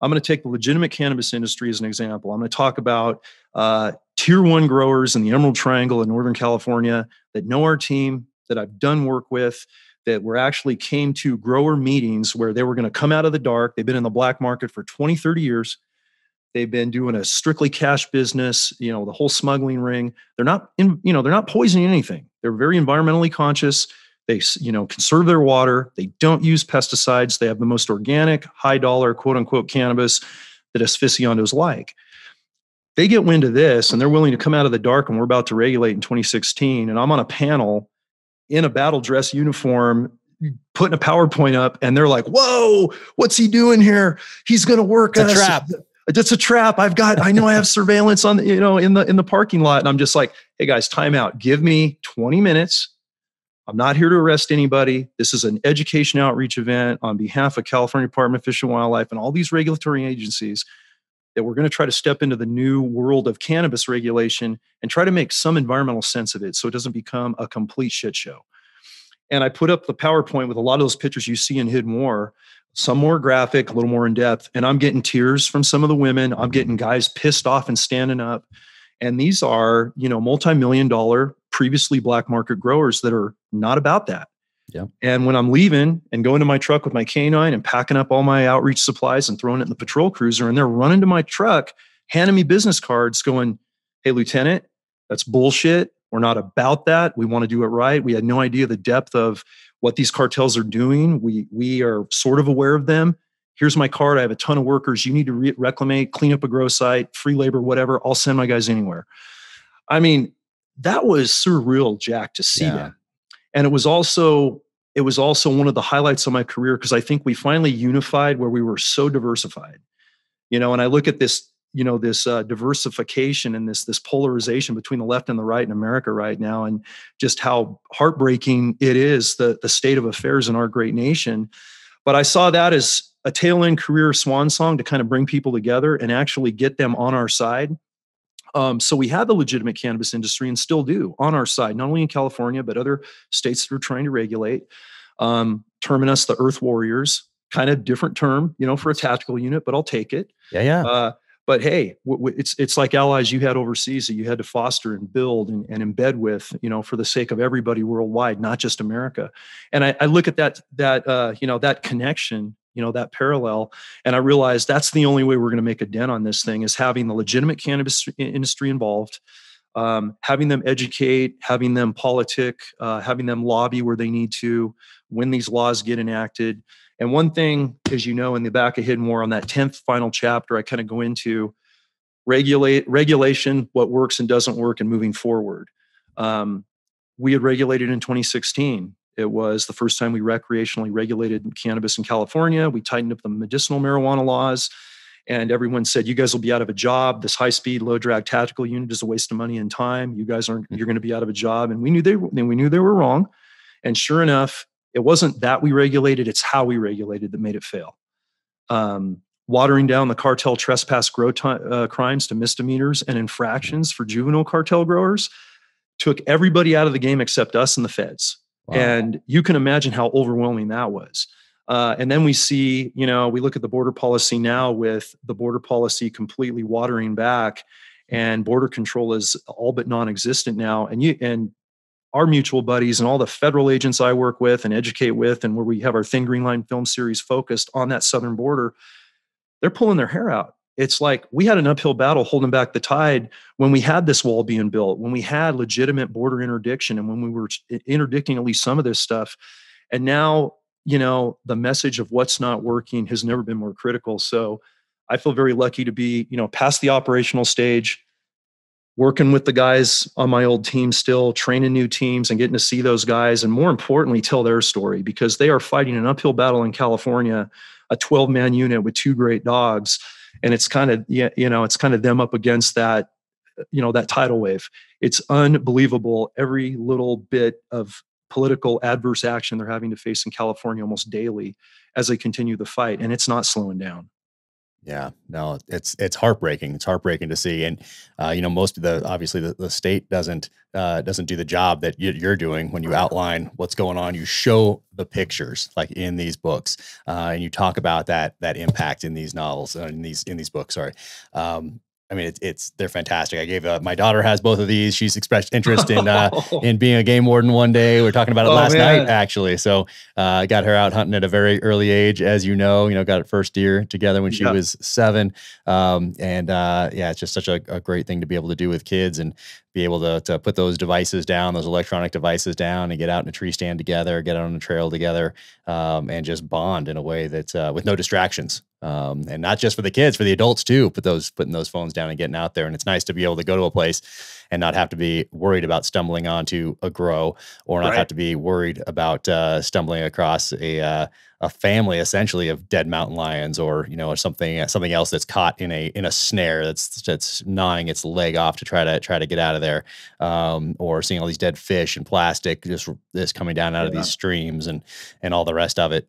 [SPEAKER 2] I'm going to take the legitimate cannabis industry as an example. I'm going to talk about tier 1 growers in the Emerald Triangle in Northern California that know our team, that I've done work with, that were actually came to grower meetings where they were going to come out of the dark. They've been in the black market for 20, 30 years. They've been doing a strictly cash business, the whole smuggling ring. They're not they're not poisoning anything. They're very environmentally conscious. They, conserve their water. They don't use pesticides. They have the most organic, high dollar, quote unquote, cannabis that aficionados like. They get wind of this and they're willing to come out of the dark, and we're about to regulate in 2016. And I'm on a panel in a battle dress uniform, putting a PowerPoint up, and they're like, "Whoa, what's he doing here? He's going to work us."
[SPEAKER 1] It's a trap.
[SPEAKER 2] It's a trap. I know I have surveillance on, in the parking lot. And I'm just like, "Hey guys, time out. Give me 20 minutes. I'm not here to arrest anybody. This is an education outreach event on behalf of California Department of Fish and Wildlife and all these regulatory agencies, that we're going to try to step into the new world of cannabis regulation and try to make some environmental sense of it so it doesn't become a complete shit show." And I put up the PowerPoint with a lot of those pictures you see in Hidden War, some more graphic, a little more in depth. And I'm getting tears from some of the women. I'm getting guys pissed off and standing up. And these are, multi-million-dollar, previously black market growers that are not about that.
[SPEAKER 1] Yeah.
[SPEAKER 2] And when I'm leaving and going to my truck with my canine and packing up all my outreach supplies and throwing it in the patrol cruiser, and they're running to my truck, handing me business cards going, "Hey, Lieutenant, that's bullshit. We're not about that. We want to do it right. We had no idea the depth of what these cartels are doing. We are sort of aware of them. Here's my card. I have a ton of workers. You need to reclamate, clean up a grow site, free labor, whatever. I'll send my guys anywhere." I mean, that was surreal, Jack, to see that. And it was also one of the highlights of my career, because I think we finally unified where we were so diversified. And I look at this, this diversification and this polarization between the left and the right in America right now, and just how heartbreaking it is, the state of affairs in our great nation. But I saw that as a tail end career swan song to kind of bring people together and actually get them on our side. So we had the legitimate cannabis industry, and still do, on our side, not only in California, but other states that are trying to regulate. Terming us the Earth Warriors, kind of different term, for a tactical unit, but I'll take it.
[SPEAKER 1] Yeah.
[SPEAKER 2] But hey, it's like allies you had overseas that you had to foster and build and embed with, for the sake of everybody worldwide, not just America. And I look at that connection, that parallel, and I realize that's the only way we're going to make a dent on this thing, is having the legitimate cannabis industry involved, having them educate, having them politic, having them lobby where they need to when these laws get enacted. And one thing, as in the back of Hidden War, on that 10th final chapter, I kind of go into regulation, what works and doesn't work, and moving forward. We had regulated in 2016. It was the first time we recreationally regulated cannabis in California. We tightened up the medicinal marijuana laws, and everyone said, "You guys will be out of a job. This high-speed, low-drag tactical unit is a waste of money and time. You guys you're going to be out of a job." And we knew they were wrong. And sure enough, it wasn't that we regulated, it's how we regulated that made it fail. Watering down the cartel trespass grow crimes to misdemeanors and infractions for juvenile cartel growers took everybody out of the game except us and the feds. Wow. And you can imagine how overwhelming that was. And then we see, we look at the border policy now, with the border policy completely watering back, and border control is all but non-existent now. And our mutual buddies and all the federal agents I work with and educate with, and where we have our Thin Green Line film series focused on that southern border, they're pulling their hair out. It's like we had an uphill battle holding back the tide when we had this wall being built, when we had legitimate border interdiction, and when we were interdicting at least some of this stuff. And now, the message of what's not working has never been more critical. So I feel very lucky to be, past the operational stage. working with the guys on my old team still, training new teams and getting to see those guys, and more importantly, tell their story, because they are fighting an uphill battle in California, a 12-man unit with 2 great dogs. And it's kind of, it's kind of them up against that, that tidal wave. It's unbelievable. Every little bit of political adverse action they're having to face in California almost daily as they continue the fight. And it's not slowing down.
[SPEAKER 1] Yeah, no, it's heartbreaking. It's heartbreaking to see. And, most of obviously the state doesn't do the job that you're doing when you outline what's going on. You show the pictures like in these books, and you talk about that impact in these novels, in these books. Sorry. I mean, they're fantastic. I gave my daughter has both of these. She's expressed interest in being a game warden one day. We were talking about it last night, actually. So I got her out hunting at a very early age, as you know, got her first deer together when she was 7. It's just such a great thing to be able to do with kids and be able to put those devices down, those electronic devices down, and get out in a tree stand together, get out on a trail together, and just bond in a way that with no distractions. And not just for the kids, for the adults too, putting those phones down and getting out there. And it's nice to be able to go to a place and not have to be worried about stumbling onto a grow, or not have to be worried about stumbling across a family essentially of dead mountain lions, or something else that's caught in a snare that's gnawing its leg off to try to get out of there, or seeing all these dead fish and plastic just coming down out of these streams and all the rest of it.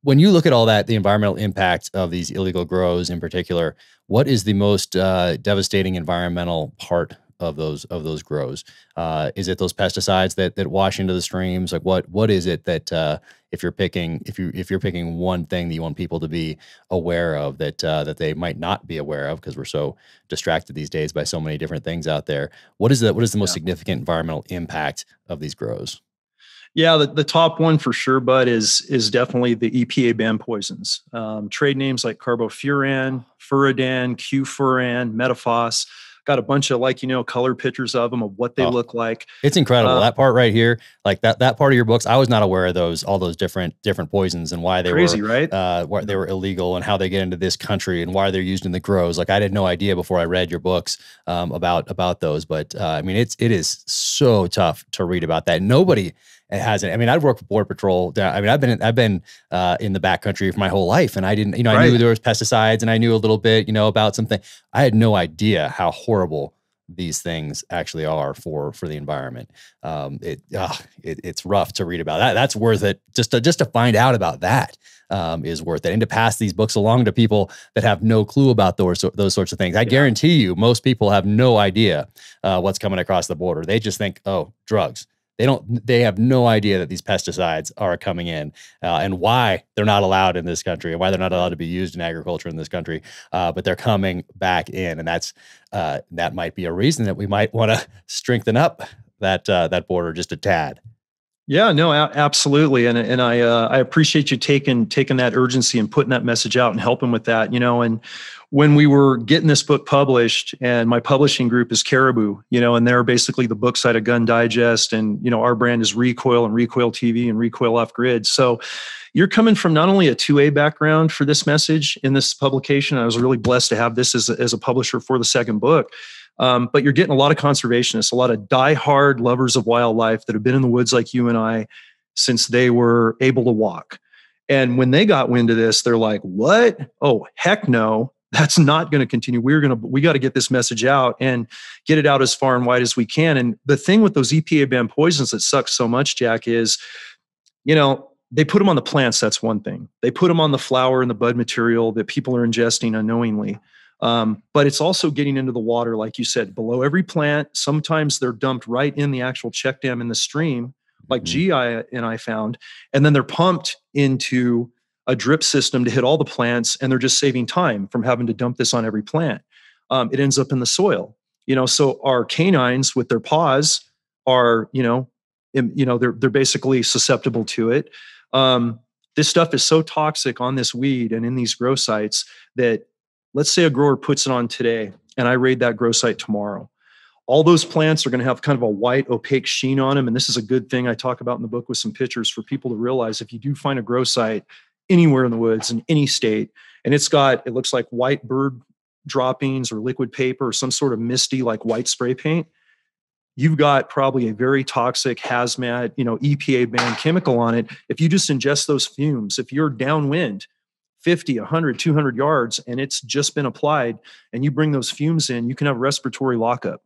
[SPEAKER 1] When you look at all that, the environmental impact of these illegal grows in particular, what is the most devastating environmental part of those grows? Is it those pesticides that wash into the streams? Like what is it that if you're picking one thing that you want people to be aware of that they might not be aware of because we're so distracted these days by so many different things out there? What is the most significant environmental impact of these grows?
[SPEAKER 2] Yeah, the top one for sure, Bud, is definitely the EPA banned poisons. Trade names like carbofuran, furadan, Q-furan, metaphos. Got a bunch of color pictures of them, of what they look like.
[SPEAKER 1] It's incredible. That part right here, like that part of your books, I was not aware of all those different poisons and why they
[SPEAKER 2] crazy,
[SPEAKER 1] were
[SPEAKER 2] right?
[SPEAKER 1] Why they were illegal and how they get into this country and why they're used in the grows. Like I had no idea before I read your books about those. But I mean, it is so tough to read about that. Nobody hasn't. I mean, I've worked with Border Patrol. I mean, I've been in the backcountry for my whole life, and I didn't. I knew there was pesticides, and I knew a little bit, about something. I had no idea how horrible these things actually are for the environment. It's rough to read about that. That's worth it. Just to find out about that is worth it, and to pass these books along to people that have no clue about those sorts of things. I guarantee you, most people have no idea what's coming across the border. They just think, oh, drugs. They have no idea that these pesticides are coming in and why they're not allowed in this country and why they're not allowed to be used in agriculture in this country. But they're coming back in, and that might be a reason that we might want to strengthen up that border just a tad.
[SPEAKER 2] Yeah, no, absolutely. And I appreciate you taking that urgency and putting that message out and helping with that, and when we were getting this book published, and my publishing group is Caribou, and they're basically the book side of Gun Digest, and, our brand is Recoil and Recoil TV and Recoil Off Grid. So you're coming from not only a 2A background for this message in this publication. I was really blessed to have this as a publisher for the second book. But you're getting a lot of conservationists, a lot of diehard lovers of wildlife that have been in the woods like you and I since they were able to walk. And when they got wind of this, they're like, what? Oh, heck no, that's not going to continue. We got to get this message out and get it out as far and wide as we can. And the thing with those EPA banned poisons that sucks so much, Jack, is, they put them on the plants. That's one thing. They put them on the flower and the bud material that people are ingesting unknowingly. But it's also getting into the water, like you said, below every plant. Sometimes they're dumped right in the actual check dam in the stream, like GI and I found, and then they're pumped into a drip system to hit all the plants, and they're just saving time from having to dump this on every plant. It ends up in the soil, so our canines with their paws are, they're basically susceptible to it. This stuff is so toxic on this weed and in these grow sites that, let's say a grower puts it on today and I raid that grow site tomorrow. All those plants are going to have kind of a white opaque sheen on them. And this is a good thing I talk about in the book with some pictures for people to realize, if you do find a grow site anywhere in the woods in any state, and it looks like white bird droppings or liquid paper or some sort of misty like white spray paint, you've got probably a very toxic hazmat, EPA banned chemical on it. If you just ingest those fumes, if you're downwind 50, 100, 200 yards and it's just been applied and you bring those fumes in, you can have respiratory lockup.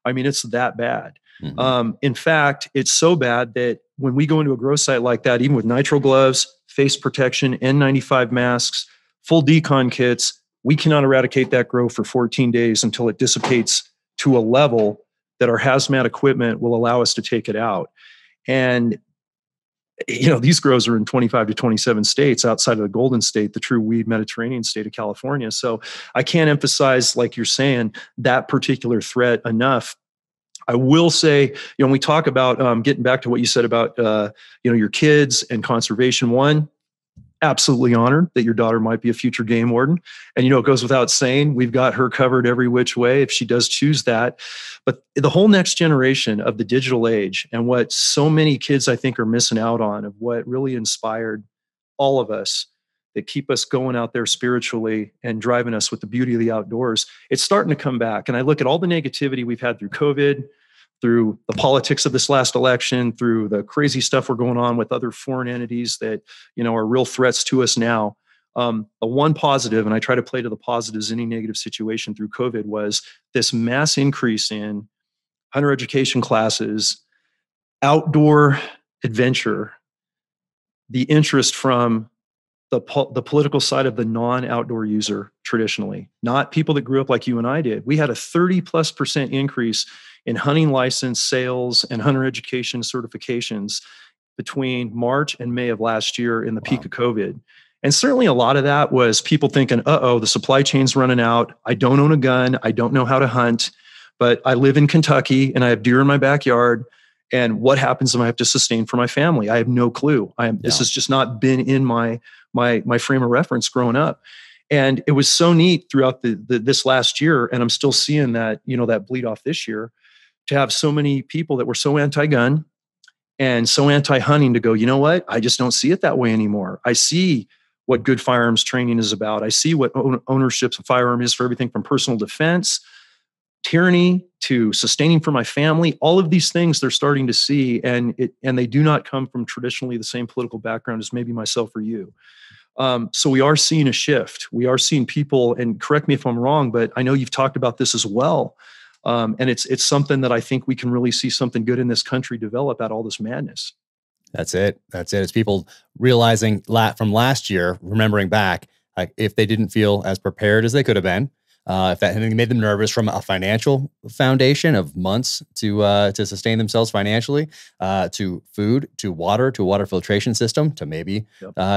[SPEAKER 2] I mean, it's that bad. Mm-hmm. In fact, it's so bad that when we go into a grow site like that, even with nitro gloves, face protection, N95 masks, full decon kits, we cannot eradicate that grow for 14 days until it dissipates to a level that our hazmat equipment will allow us to take it out. And, these grows are in 25 to 27 states outside of the Golden State, the true weed Mediterranean state of California. So I can't emphasize, like you're saying, that particular threat enough. I will say, when we talk about getting back to what you said about, your kids and conservation, one, absolutely honored that your daughter might be a future game warden. And, it goes without saying, we've got her covered every which way if she does choose that. But the whole next generation of the digital age and what so many kids, I think, are missing out on, of what really inspired all of us that keep us going out there spiritually and driving us with the beauty of the outdoors, it's starting to come back. And I look at all the negativity we've had through COVID, through the politics of this last election, through the crazy stuff we're going on with other foreign entities that, are real threats to us now. The one positive, and I try to play to the positives in any negative situation through COVID, was this mass increase in hunter education classes, outdoor adventure, the interest from the political side of the non-outdoor user traditionally, not people that grew up like you and I did. We had a 30+% increase in hunting license sales and hunter education certifications between March and May of last year in the peak of COVID. And certainly a lot of that was people thinking, the supply chain's running out. I don't own a gun. I don't know how to hunt, but I live in Kentucky and I have deer in my backyard. And what happens if I have to sustain for my family? I have no clue. This has just not been in my frame of reference growing up. And it was so neat throughout this last year. And I'm still seeing that, that bleed off this year, to have so many people that were so anti-gun and so anti-hunting to go, you know what? I just don't see it that way anymore. I see what good firearms training is about. I see what ownership of a firearm is for everything from personal defense, tyranny, to sustaining for my family. All of these things they're starting to see, and they do not come from traditionally the same political background as maybe myself or you. So we are seeing a shift. We are seeing people, and correct me if I'm wrong, but I know you've talked about this as well. And it's something that I think we can really see something good in this country develop out of all this madness.
[SPEAKER 1] That's it. It's people realizing from last year, remembering back, like if they didn't feel as prepared as they could have been, if that made them nervous from a financial foundation of months to sustain themselves financially, to food, to water, to a water filtration system, to maybe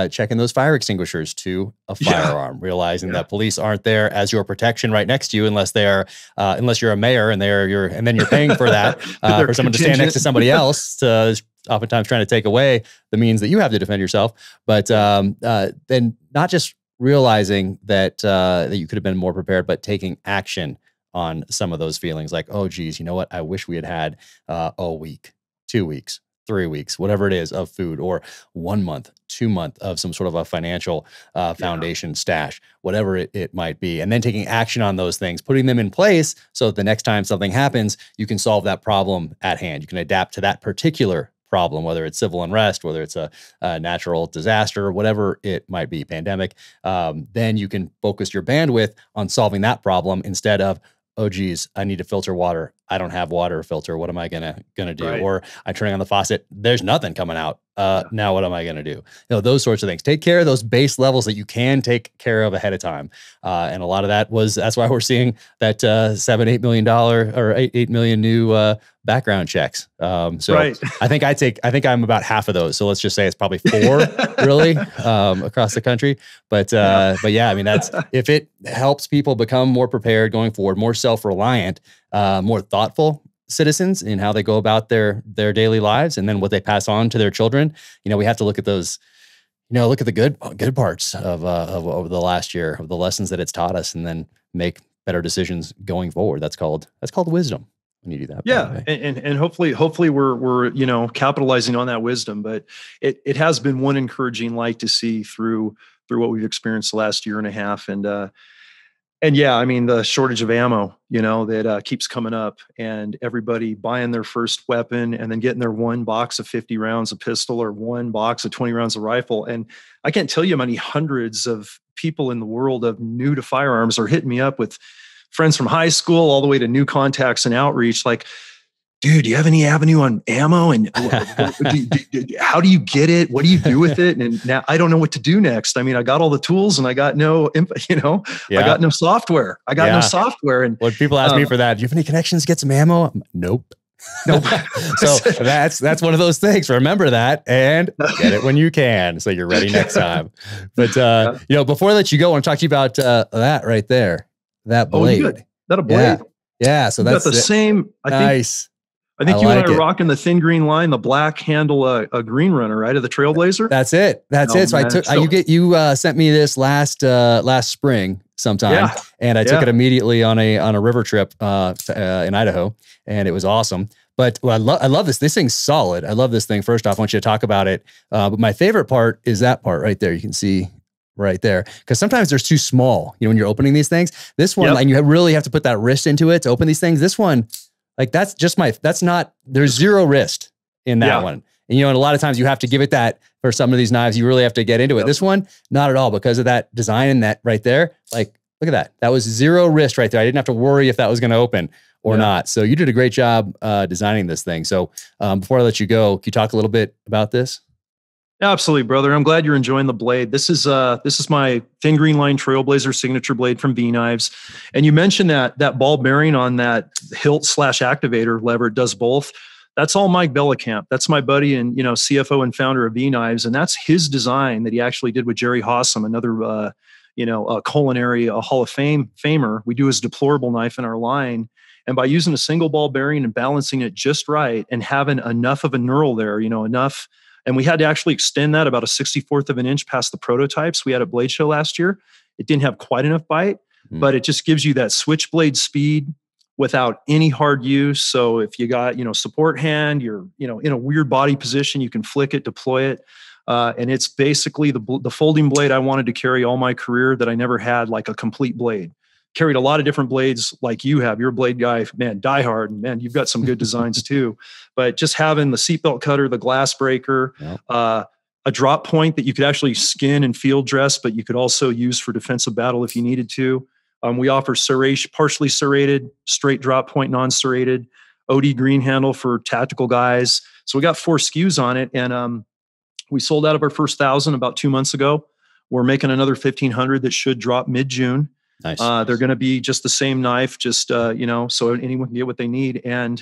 [SPEAKER 1] checking those fire extinguishers, to a firearm, realizing that police aren't there as your protection right next to you unless you're a mayor and and then you're paying for that for someone to stand next to somebody else to oftentimes trying to take away the means that you have to defend yourself. But then not just realizing that you could have been more prepared, but taking action on some of those feelings like, oh, geez, you know what? I wish we had a week, 2 weeks, 3 weeks, whatever it is of food, or 1 month, 2 month of some sort of a financial foundation stash, whatever it might be. And then taking action on those things, putting them in place so that the next time something happens, you can solve that problem at hand. You can adapt to that particular problem, whether it's civil unrest, whether it's a natural disaster, whatever it might be, pandemic, then you can focus your bandwidth on solving that problem instead of, oh, geez, I need to filter water. I don't have water filter. What am I gonna do? Right. Or I'm turning on the faucet. There's nothing coming out. Now what am I gonna do? Those sorts of things. Take care of those base levels that you can take care of ahead of time. And a lot of that's why we're seeing that $7-8 million or 8 million new background checks. Right. I think I'm about half of those. So let's just say it's probably 4 really across the country. But yeah, I mean, that's if it helps people become more prepared going forward, more self-reliant, more thoughtful citizens in how they go about their daily lives, and then what they pass on to their children. We have to look at those, look at the good parts of over the last year, of the lessons that it's taught us, and then make better decisions going forward. That's called wisdom when you do that.
[SPEAKER 2] Yeah. And hopefully we're, capitalizing on that wisdom, but it has been one encouraging light to see through what we've experienced the last year and a half. And, And yeah, I mean, the shortage of ammo, that keeps coming up, and everybody buying their first weapon and then getting their one box of 50 rounds of pistol or one box of 20 rounds of rifle. And I can't tell you how many hundreds of people in the world of new to firearms are hitting me up with friends from high school all the way to new contacts and outreach. Like, dude, do you have any avenue on ammo? And how do you get it? What do you do with it? And now I don't know what to do next. I mean, I got all the tools and I got no, I got no software. No software. And
[SPEAKER 1] when people ask me for that, do you have any connections to get some ammo? Nope. So that's one of those things. Remember that and get it when you can, so you're ready next time. But before I let you go, I want to talk to you about that right there, that blade.
[SPEAKER 2] Oh, that a blade?
[SPEAKER 1] Yeah. So that's
[SPEAKER 2] the same.
[SPEAKER 1] Nice.
[SPEAKER 2] I think you and I are rocking the thin green line, the black handle, a green runner, right? Of the Trailblazer.
[SPEAKER 1] That's it. So you sent me this last spring sometime, and I took it immediately on a river trip in Idaho, and it was awesome. But I love this. This thing's solid. I love this thing. First off, I want you to talk about it. But my favorite part is that part right there. You can see right there, because sometimes they're too small. When you're opening these things, this one, and you really have to put that wrist into it to open these things. This one. Like there's zero wrist in that one. And, and a lot of times you have to give it that for some of these knives, you really have to get into it. This one, not at all, because of that design and that right there. Like, look at that. That was zero wrist right there. I didn't have to worry if that was going to open or not. So you did a great job designing this thing. So before I let you go, can you talk a little bit about this?
[SPEAKER 2] Absolutely, brother. I'm glad you're enjoying the blade. This is my thin green line Trailblazer signature blade from V-Knives. And you mentioned that ball bearing on that hilt / activator lever. It does both. That's all Mike Bellicamp. That's my buddy and CFO and founder of V-Knives, and that's his design that he actually did with Jerry Hossam, another a culinary Hall of Famer. We do his deplorable knife in our line. And by using a single ball bearing and balancing it just right and having enough of a knurl there, enough. And we had to actually extend that about a 64th of an inch past the prototypes we had at Blade Show last year. It didn't have quite enough bite, but it just gives you that switchblade speed without any hard use. So if you got, support hand, you're, in a weird body position, you can flick it, deploy it. And it's basically the folding blade I wanted to carry all my career that I never had, like a complete blade. Carried a lot of different blades like you have. You're a blade guy, man, diehard. And man, you've got some good designs too. But just having the seatbelt cutter, the glass breaker, a drop point that you could actually skin and field dress, but you could also use for defensive battle if you needed to. We offer serration, partially serrated, straight drop point, non-serrated, OD green handle for tactical guys. So we got 4 SKUs on it. And we sold out of our first 1,000 about 2 months ago. We're making another 1,500 that should drop mid-June.
[SPEAKER 1] Nice.
[SPEAKER 2] They're going to be just the same knife, just, so anyone can get what they need. And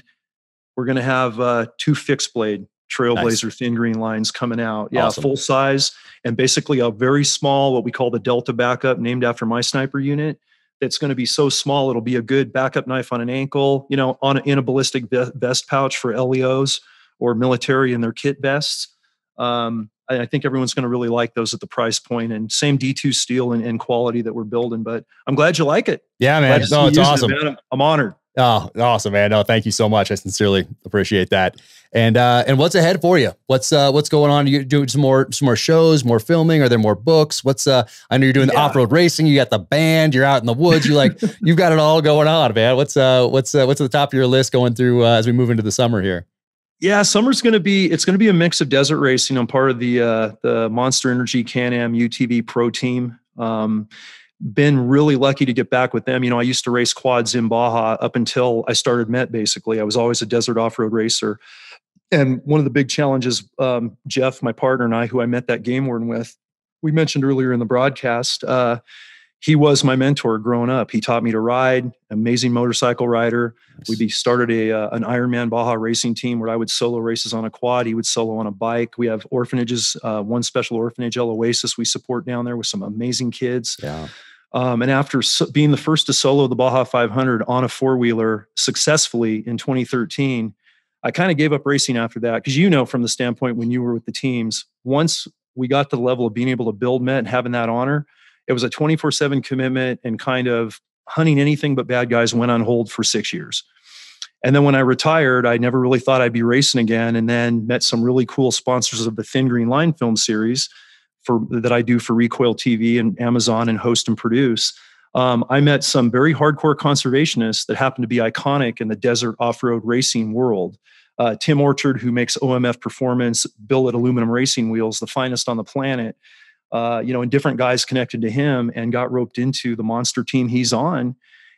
[SPEAKER 2] we're going to have 2 fixed blade Trailblazer thin green lines coming out. Yeah. Awesome. Full size and basically a very small, what we call the Delta backup, named after my sniper unit. That's going to be so small. It'll be a good backup knife on an ankle, in a ballistic vest pouch for LEOs or military in their kit vests. I think everyone's going to really like those at the price point, and same D2 steel and quality that we're building. But I'm glad you like it.
[SPEAKER 1] Yeah, man. No, it's awesome.
[SPEAKER 2] I'm honored.
[SPEAKER 1] Oh, awesome, man. No, thank you so much. I sincerely appreciate that. And what's ahead for you? What's going on? You doing some more shows, more filming? Are there more books? I know you're doing the off-road racing. You got the band. You're out in the woods. You've got it all going on, man. What's at the top of your list going through as we move into the summer here?
[SPEAKER 2] Yeah, summer's going to be a mix of desert racing. I'm part of the Monster Energy Can-Am UTV Pro Team. Been really lucky to get back with them. I used to race quads in Baja up until I started Met, basically. I was always a desert off-road racer. And one of the big challenges, Jeff, my partner, and I, who I met that Game Warden with, we mentioned earlier in the broadcast, he was my mentor growing up. He taught me to ride, amazing motorcycle rider. Nice. We started an Ironman Baja racing team where I would solo races on a quad. He would solo on a bike. We have orphanages, one special orphanage, Oasis, we support down there with some amazing kids.
[SPEAKER 1] Yeah.
[SPEAKER 2] And after being the first to solo the Baja 500 on a 4-wheeler successfully in 2013, I kind of gave up racing after that. Because from the standpoint when you were with the teams, once we got to the level of being able to build Met and having that honor, it was a 24/7 commitment and kind of hunting anything but bad guys went on hold for 6 years. And then when I retired, I never really thought I'd be racing again, and then met some really cool sponsors of the Thin Green Line film series that I do for Recoil TV and Amazon and host and produce. I met some very hardcore conservationists that happen to be iconic in the desert off-road racing world. Tim Orchard, who makes OMF Performance billet aluminum racing wheels, the finest on the planet, and different guys connected to him and got roped into the monster team he's on.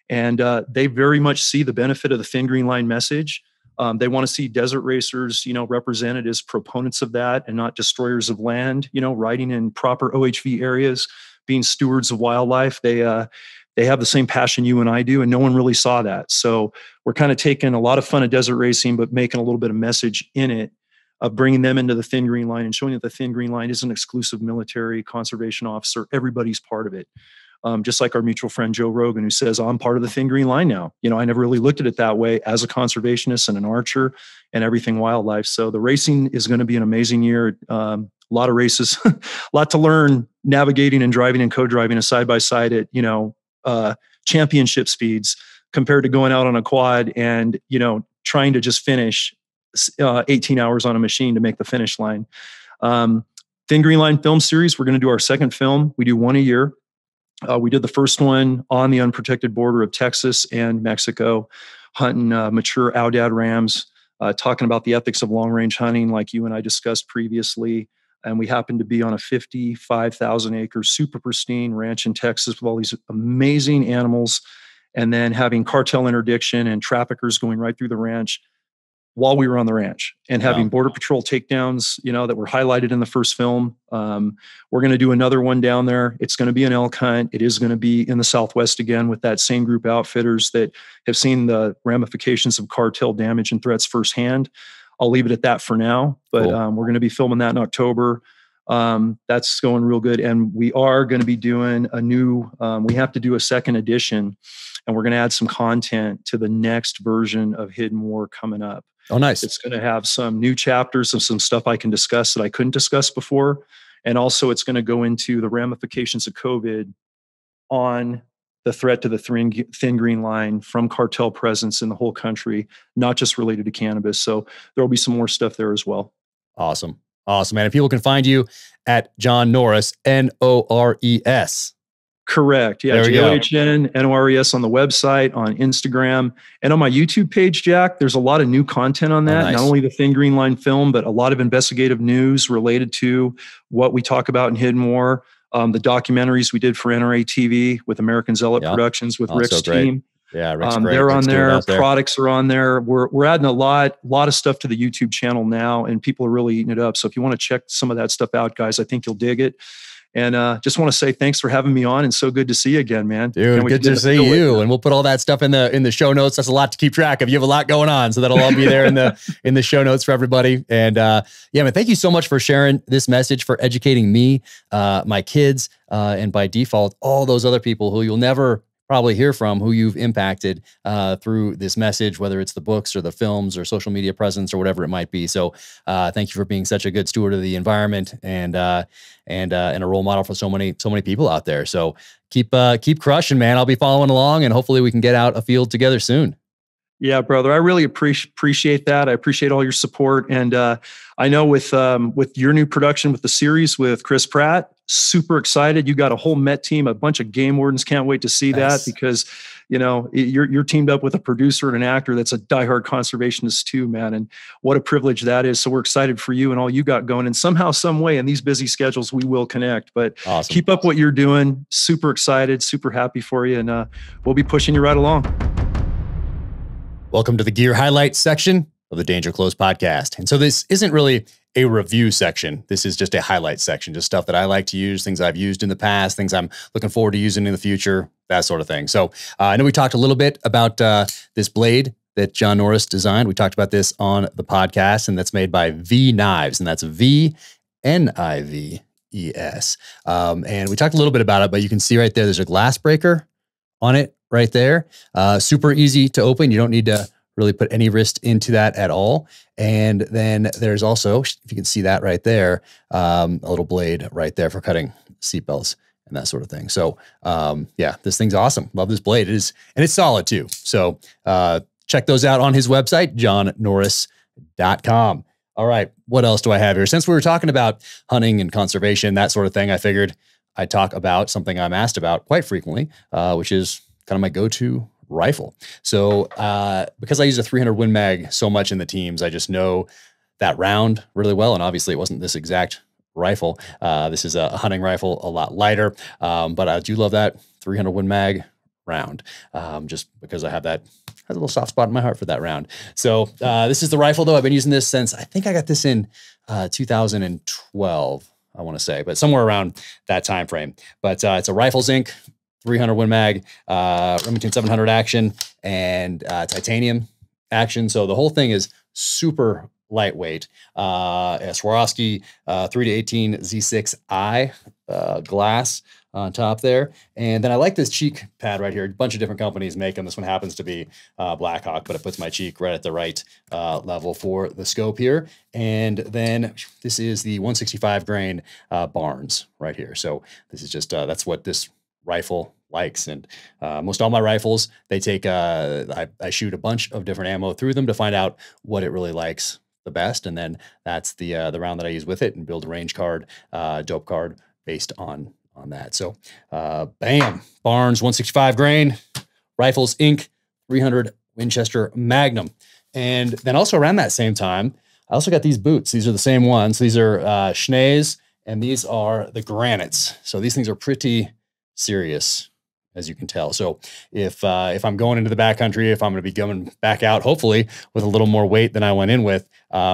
[SPEAKER 2] And they very much see the benefit of the Thin Green Line message. They want to see desert racers, represented as proponents of that and not destroyers of land, riding in proper OHV areas, being stewards of wildlife. They have the same passion you and I do, and no one really saw that. So we're kind of taking a lot of fun at desert racing, but making a little bit of message in it, of bringing them into the Thin Green Line and showing that the Thin Green Line is an exclusive military conservation officer. Everybody's part of it. Just like our mutual friend Joe Rogan, who says, I'm part of the Thin Green Line now. I never really looked at it that way as a conservationist and an archer and everything wildlife. So the racing is going to be an amazing year. A lot of races, a lot to learn, navigating and driving and co-driving a side-by-side at, championship speeds compared to going out on a quad and, trying to just finish 18 hours on a machine to make the finish line. Thin Green Line film series, we're going to do our second film. We do one a year. We did the first one on the unprotected border of Texas and Mexico, hunting mature Aoudad rams, talking about the ethics of long-range hunting like you and I discussed previously. And we happened to be on a 55,000-acre super pristine ranch in Texas with all these amazing animals, and then having cartel interdiction and traffickers going right through the ranch while we were on the ranch, and having Border Patrol takedowns, that were highlighted in the first film. We're going to do another one down there. It's going to be an elk hunt. It is going to be in the Southwest again with that same group of outfitters that have seen the ramifications of cartel damage and threats firsthand. I'll leave it at that for now, but cool. We're going to be filming that in October. That's going real good. And we are going to be doing a new, we have to do a second edition, and we're going to add some content to the next version of Hidden War coming up.
[SPEAKER 1] Oh, nice.
[SPEAKER 2] It's going to have some new chapters of some stuff I can discuss that I couldn't discuss before. And also it's going to go into the ramifications of COVID on the threat to the Thin Green Line from cartel presence in the whole country, not just related to cannabis. So there'll be some more stuff there as well.
[SPEAKER 1] Awesome. Awesome, man. And people can find you at John Norris, Nores.
[SPEAKER 2] Correct. Yeah. JOHN-NORES on the website, on Instagram, and on my YouTube page, Jack. There's a lot of new content on that. Oh, nice. Not only the Thin Green Line film, but a lot of investigative news related to what we talk about in Hidden War. The documentaries we did for NRA TV with American Zealot Productions with Rick's team.
[SPEAKER 1] Yeah, Rick's great.
[SPEAKER 2] They're on there. Products are on there. We're adding a lot of stuff to the YouTube channel now, and people are really eating it up. So if you want to check some of that stuff out, guys, I think you'll dig it. And just want to say thanks for having me on, and so good to see you again, man.
[SPEAKER 1] Dude, good to see you. And we'll put all that stuff in the show notes. That's a lot to keep track of. You have a lot going on, so that'll all be there in the show notes for everybody. And yeah, man, thank you so much for sharing this message, for educating me, my kids, and by default, all those other people who you'll never probably hear from, who you've impacted through this message, whether it's the books or the films or social media presence or whatever it might be. So thank you for being such a good steward of the environment and a role model for so many people out there. So keep crushing, man. I'll be following along, and hopefully we can get out afield together soon.
[SPEAKER 2] Yeah, brother. I really appreciate that. I appreciate all your support. And I know with your new production with the series with Chris Pratt, super excited. You got a whole Met team, a bunch of Game Wardens. Can't wait to see that, because you're teamed up with a producer and an actor that's a diehard conservationist too, man. And what a privilege that is. So we're excited for you and all you got going. And somehow, some way in these busy schedules, we will connect. But awesome. Keep up what you're doing. Super excited, super happy for you. And we'll be pushing you right along.
[SPEAKER 1] Welcome to the gear highlights section of the Danger Close podcast. And so this isn't really a review section. This is just a highlight section, just stuff that I like to use, things I've used in the past, things I'm looking forward to using in the future, that sort of thing. So I know we talked a little bit about this blade that John Norris designed. We talked about this on the podcast, and that's made by V Knives, and that's VNIVES. And we talked a little bit about it, but you can see right there, there's a glass breaker on it right there. Super easy to open. You don't need to really put any wrist into that at all. And then there's also, if you can see that right there, a little blade right there for cutting seatbelts and that sort of thing. So yeah, this thing's awesome. Love this blade. It is, and it's solid too. So check those out on his website, johnnorris.com. All right, what else do I have here? Since we were talking about hunting and conservation, that sort of thing, I figured I talk about something I'm asked about quite frequently, which is kind of my go-to rifle. So because I use a 300 Win Mag so much in the teams, I just know that round really well. And obviously it wasn't this exact rifle. This is a hunting rifle, a lot lighter. But I do love that 300 Win Mag round, just because I have a little soft spot in my heart for that round. So this is the rifle though. I've been using this since, I think I got this in 2012, I want to say, but somewhere around that time frame. But it's a Rifles Inc. 300 Win Mag, Remington 700 action, and titanium action. So the whole thing is super lightweight. Swarovski 3-18 Z6I glass on top there. And then I like this cheek pad right here. A bunch of different companies make them. This one happens to be Blackhawk, but it puts my cheek right at the right level for the scope here. And then this is the 165 grain Barnes right here. So this is just, that's what this rifle likes. And most all my rifles, they take, I shoot a bunch of different ammo through them to find out what it really likes the best. And then that's the round that I use with it, and build a range card, dope card based on that. So bam, Barnes 165 grain, Rifles Inc. 300 Winchester Magnum. And then also around that same time, I also got these boots. These are the same ones. These are Schnees, and these are the Granites. So these things are pretty serious, as you can tell. So if I'm going into the backcountry, if I'm going to be coming back out, hopefully with a little more weight than I went in with,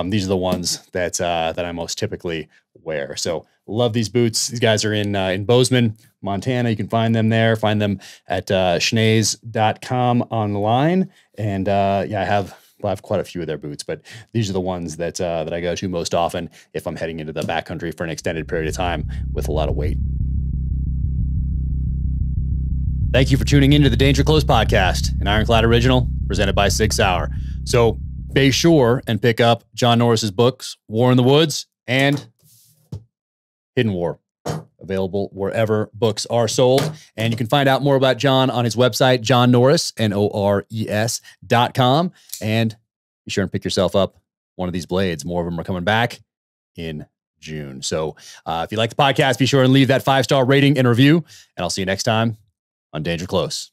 [SPEAKER 1] these are the ones that I most typically wear. So love these boots. These guys are in Bozeman, Montana. You can find them there. Find them at schnees.com online. And I have quite a few of their boots, but these are the ones that I go to most often if I'm heading into the backcountry for an extended period of time with a lot of weight. Thank you for tuning into the Danger Close podcast, an Ironclad original presented by Sig Sauer. So be sure and pick up John Norris's books, War in the Woods and Hidden War, available wherever books are sold. And you can find out more about John on his website, John Norris, NORES.com. And be sure and pick yourself up one of these blades. More of them are coming back in June. So if you like the podcast, be sure and leave that 5-star rating and review. And I'll see you next time on Danger Close.